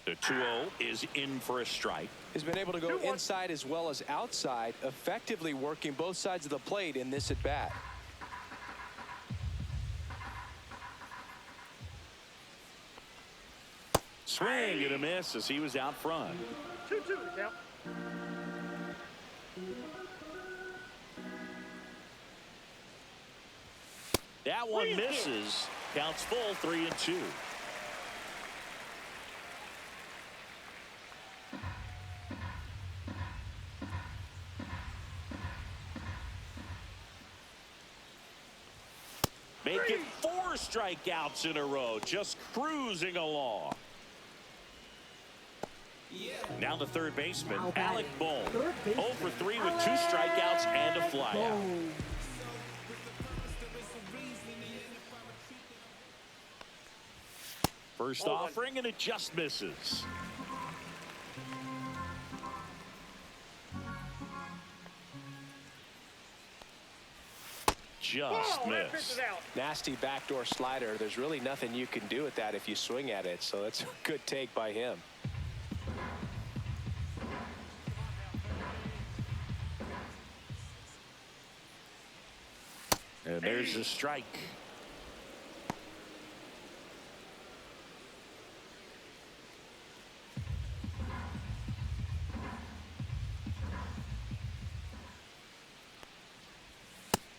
The 2-0 is in for a strike. Has been able to go inside as well as outside, effectively working both sides of the plate in this at bat. Swing and a miss as he was out front. 2-2 to count. That one misses. Counts full, 3-2. Making 4 strikeouts in a row, just cruising along. Now the third baseman, Alec Bohm. 0 for 3 with 2 strikeouts and a flyout. First offering, and it just misses. Just missed. Nasty backdoor slider. There's really nothing you can do with that if you swing at it. So it's a good take by him. And there's the strike.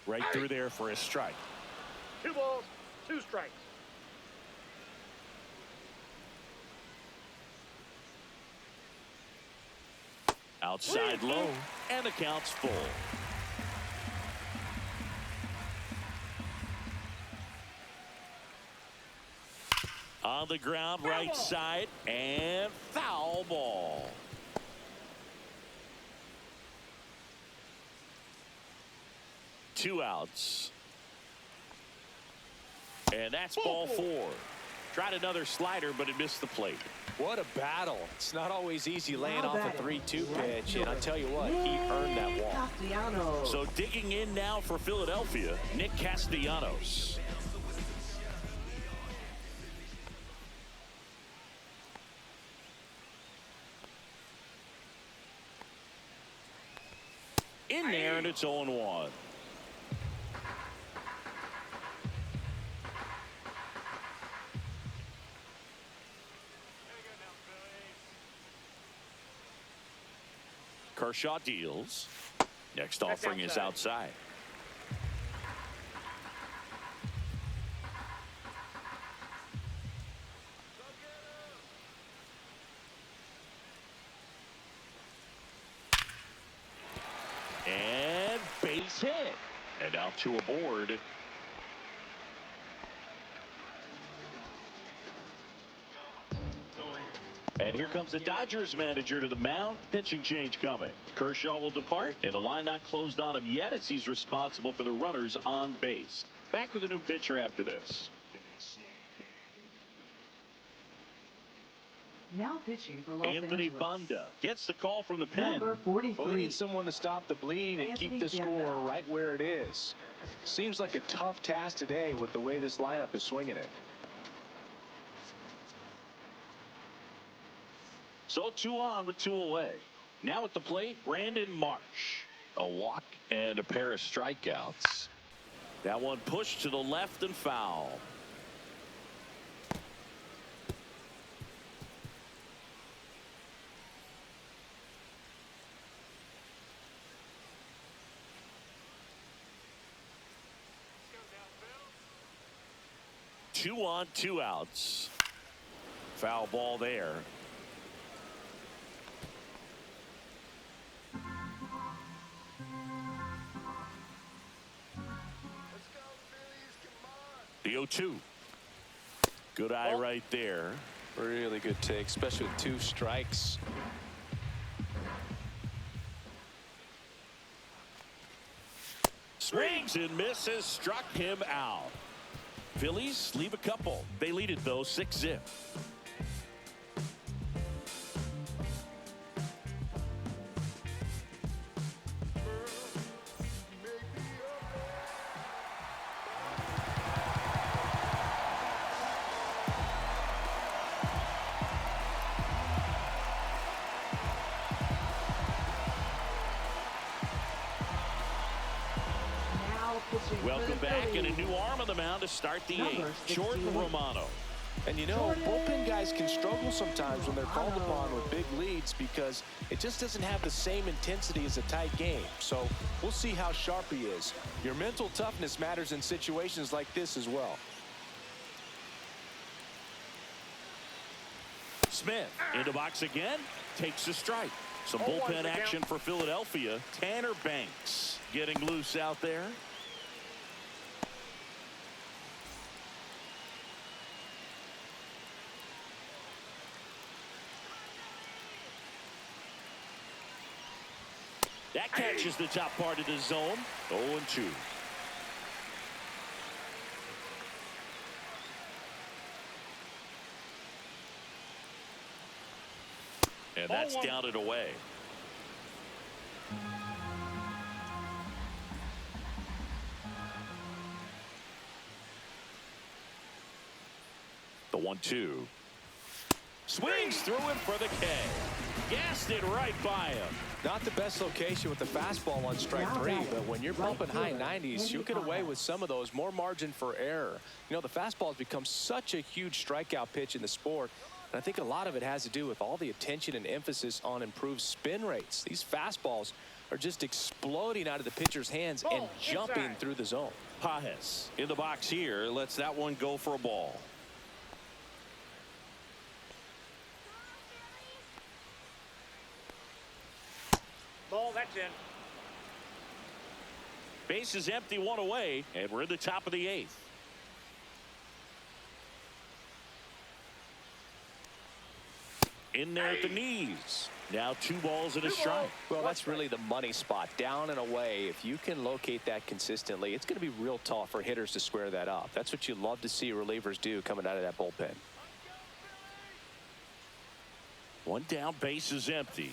Right through there for a strike. 2 balls, 2 strikes. Outside low, and the count's full. On the ground, right side, and foul ball. Two outs. And that's ball 4. Tried another slider, but it missed the plate. What a battle. It's not always easy laying off a 3-2 pitch, and I'll tell you what, he earned that walk. So digging in now for Philadelphia, Nick Castellanos. In there, and it's 0-1. Kershaw deals. Next offering is outside. base hit. And now 2 aboard. And here comes the Dodgers manager to the mound. Pitching change coming. Kershaw will depart, and the line not closed on him yet as he's responsible for the runners on base. Back with a new pitcher after this. Now pitching for Los Anthony Angeles. Banda gets the call from the pen. Number Well, we 43. need someone to stop the bleed and keep the score right where it is. Seems like a tough task today with the way this lineup is swinging it. So 2 on with 2 away. Now at the plate, Brandon Marsh. A walk and a pair of strikeouts. That one pushed to the left and foul. Two on, 2 outs. Foul ball there. The 0-2. Good eye right there. Really good take, especially with 2 strikes. Swings and misses, struck him out. Phillies leave a couple. They lead it though 6-0. Welcome back, and a new arm on the mound to start the 8th. Jordan Romano. And you know, bullpen guys can struggle sometimes when they're called upon with big leads because it just doesn't have the same intensity as a tight game. So we'll see how sharp he is. Your mental toughness matters in situations like this as well. Smith into box again, takes a strike. Some bullpen action for Philadelphia. Tanner Banks getting loose out there. That catches the top part of the zone. 0-2. And that's down and away. The 1-2. Swings through it for the K. Gassed it right by him. Not the best location with the fastball on strike 3, but when you're bumping high 90s, you'll get away with some of those. More margin for error. You know, the fastball has become such a huge strikeout pitch in the sport, and I think a lot of it has to do with all the attention and emphasis on improved spin rates. These fastballs are just exploding out of the pitcher's hands and jumping through the zone. Pajes in the box here lets that one go for a ball. Ball, that's in. Base is empty, 1 away, and we're in the top of the 8th. In there at the knees. Now 2 balls and a strike. Well, that's really the money spot. Down and away. If you can locate that consistently, it's going to be real tough for hitters to square that up. That's what you love to see relievers do coming out of that bullpen. 1 down, base is empty.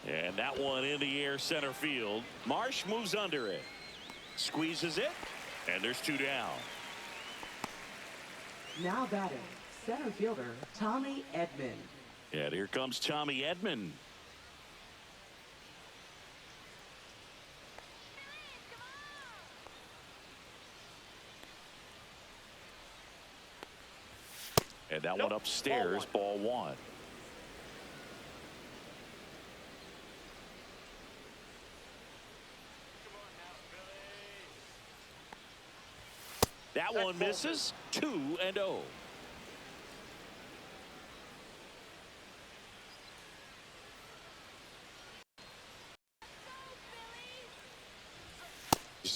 And that one in the air center field. Marsh moves under it. Squeezes it. And there's 2 down. Now batting, center fielder Tommy Edman. And here comes Tommy Edman. And that one upstairs, ball 1. That one misses. 2-0.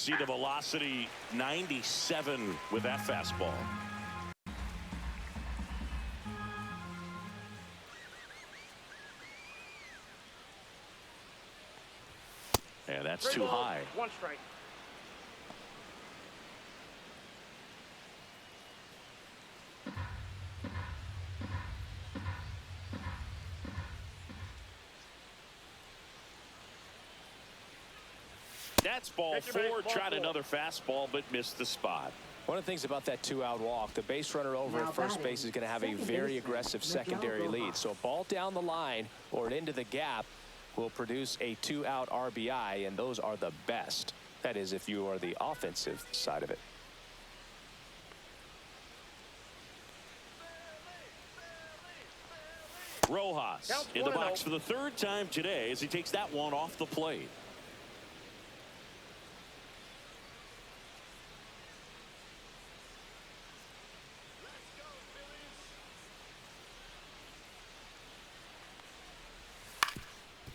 see the velocity 97 with that fastball. And that's too high. 1 strike. That's ball 4. Tried another fastball, but missed the spot. One of the things about that 2-out walk, the base runner over at first base is going to have a very aggressive secondary lead. So a ball down the line or into the gap will produce a 2-out RBI, and those are the best. That is, if you are the offensive side of it. Rojas in the box for the 3rd time today as he takes that one off the plate.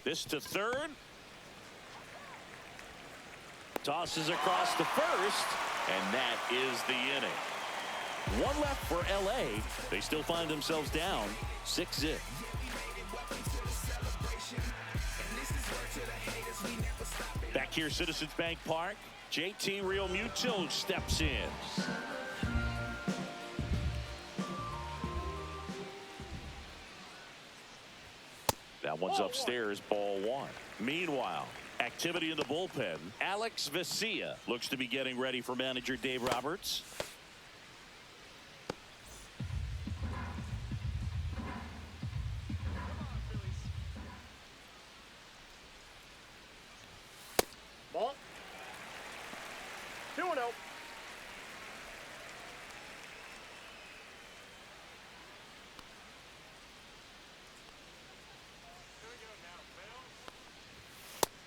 This to 3rd. Tosses across to 1st, and that is the inning. 1 left for LA. They still find themselves down 6-0. Back here, Citizens Bank Park. JT Realmuto steps in. That one's upstairs, ball 1. Meanwhile, activity in the bullpen. Alex Vesia looks to be getting ready for manager Dave Roberts. Ball. 2-0.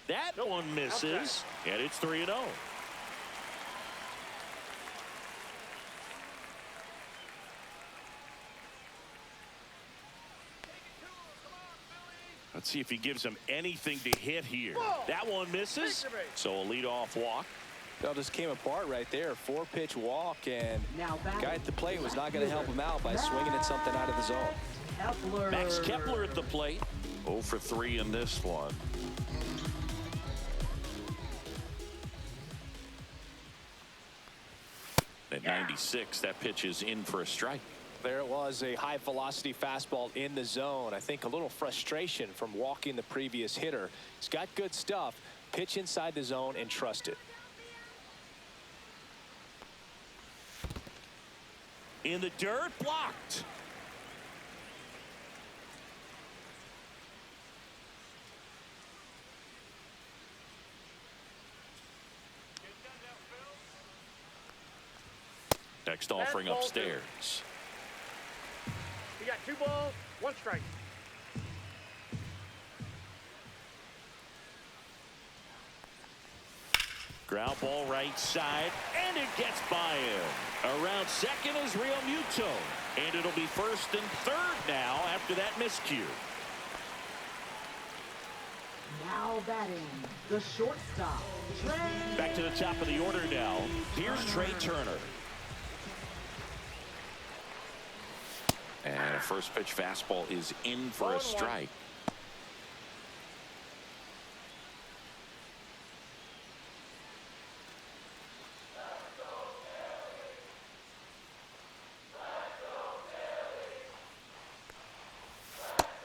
That one misses, and it's 3-0. Let's see if he gives him anything to hit here. That one misses, so a leadoff walk. That just came apart right there. 4-pitch walk, and guy at the plate was not going to help him out by swinging at something out of the zone. Max Kepler at the plate. 0 for 3 in this one. At 96, that pitch is in for a strike. There was a high velocity fastball in the zone. I think a little frustration from walking the previous hitter. He's got good stuff. Pitch inside the zone and trust it. In the dirt, blocked. Next offering upstairs. You got 2 balls, 1 strike. Ground ball right side, and it gets by him. Around second is Realmuto, and it'll be 1st and 3rd now after that miscue. Now batting, the shortstop, Trey. Back to the top of the order now. Here's Trey Turner. And a first pitch fastball is in for a strike.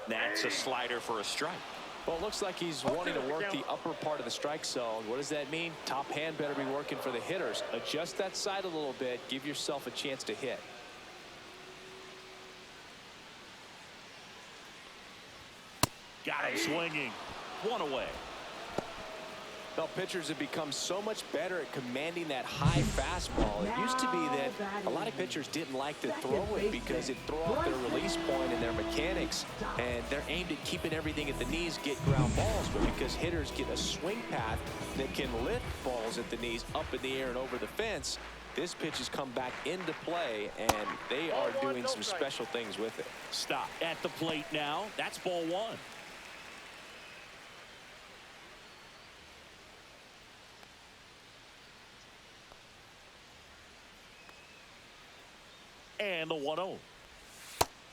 That's a slider for a strike. Well, it looks like he's wanting to work the upper part of the strike zone. What does that mean? Top hand better be working for the hitters. Adjust that side a little bit. Give yourself a chance to hit. Got him swinging. 1 away. Well, pitchers have become so much better at commanding that high fastball. It used to be that a lot of pitchers didn't like to throw it because it threw off their release point and their mechanics, and they're aimed at keeping everything at the knees, get ground balls. But because hitters get a swing path that can lift balls at the knees up in the air and over the fence, this pitch has come back into play, and they are doing some special things with it. Stop at the plate now. That's ball 1. And the 1-0.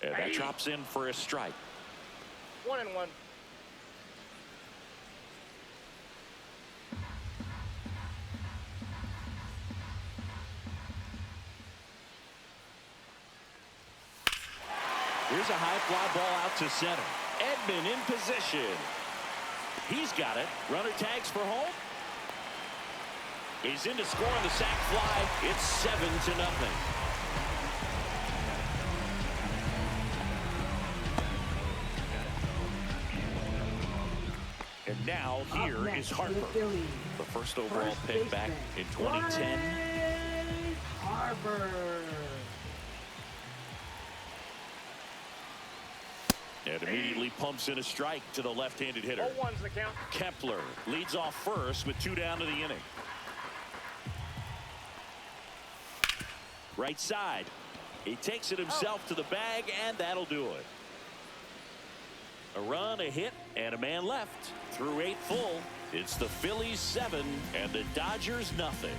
And that drops in for a strike. 1-1. Here's a high fly ball out to center. Edman in position. He's got it. Runner tags for home. He's in to score on the sac fly. It's 7-0. And now here is Harper, the first overall pick back in 2010. Harper. And immediately pumps in a strike to the left-handed hitter. 0-1's the count. Kepler leads off first with 2 down to the inning. Right side. He takes it himself to the bag, and that'll do it. A run, a hit, and a man left. Through 8 full, it's the Phillies 7 and the Dodgers nothing.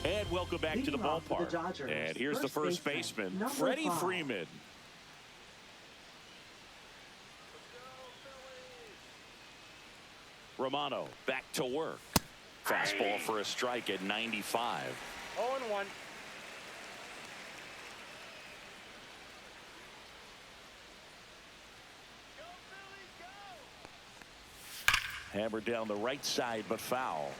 And welcome back to the ballpark. And here's the first baseman, Freddie Freeman. Romano back to work. Fastball for a strike at 95. 0-1. Hammered down the right side, but foul.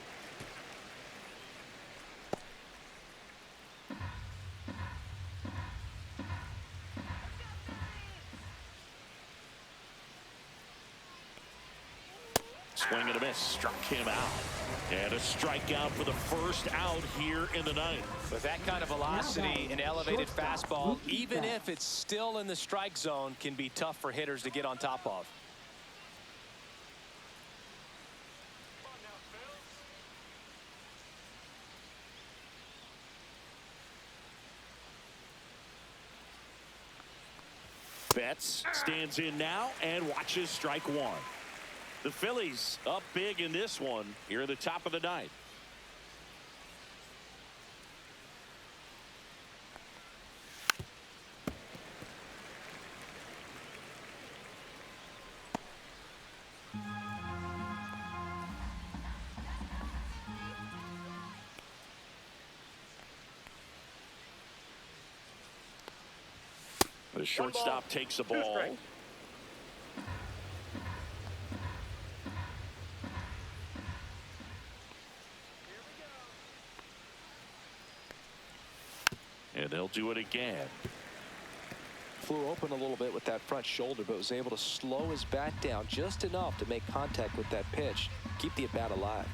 Swing and a miss, struck him out. And a strikeout for the first out here in the ninth. With that kind of velocity, an elevated fastball, even if it's still in the strike zone, can be tough for hitters to get on top of. Betts stands in now and watches strike 1. The Phillies up big in this one here at the top of the ninth. The shortstop takes the ball. And they'll do it again. Flew open a little bit with that front shoulder, but was able to slow his bat down just enough to make contact with that pitch. Keep the at-bat alive.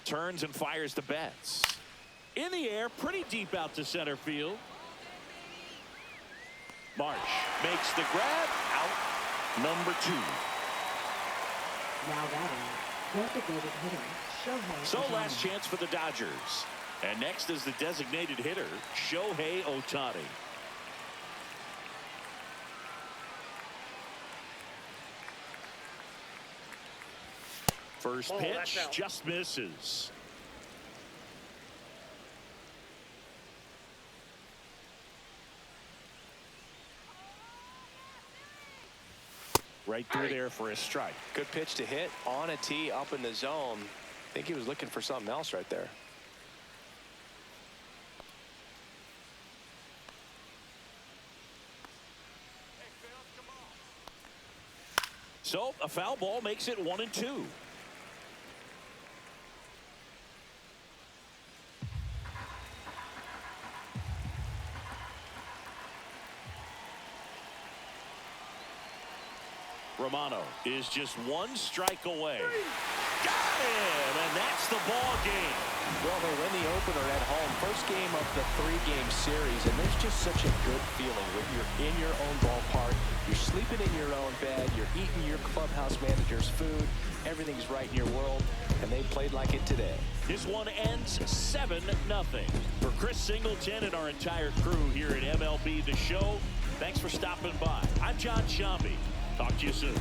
Turns and fires to Betts. In the air, pretty deep out to center field. Marsh makes the grab. Out number 2. Now batting, designated hitter, Shohei. So last chance for the Dodgers. And next is the designated hitter, Shohei Ohtani. First pitch just misses. Right through there for a strike. Good pitch to hit on a tee up in the zone. I think he was looking for something else right there. So a foul ball makes it 1-2. Romano is just 1 strike away. Got him, and that's the ball game. Well, they win the opener at home. First game of the 3-game series, and there's just such a good feeling when you're in your own ballpark. You're sleeping in your own bed. You're eating your clubhouse manager's food. Everything's right in your world, and they played like it today. This one ends 7-0. For Chris Singleton and our entire crew here at MLB The Show, thanks for stopping by. I'm John Shambi. Talk to you soon.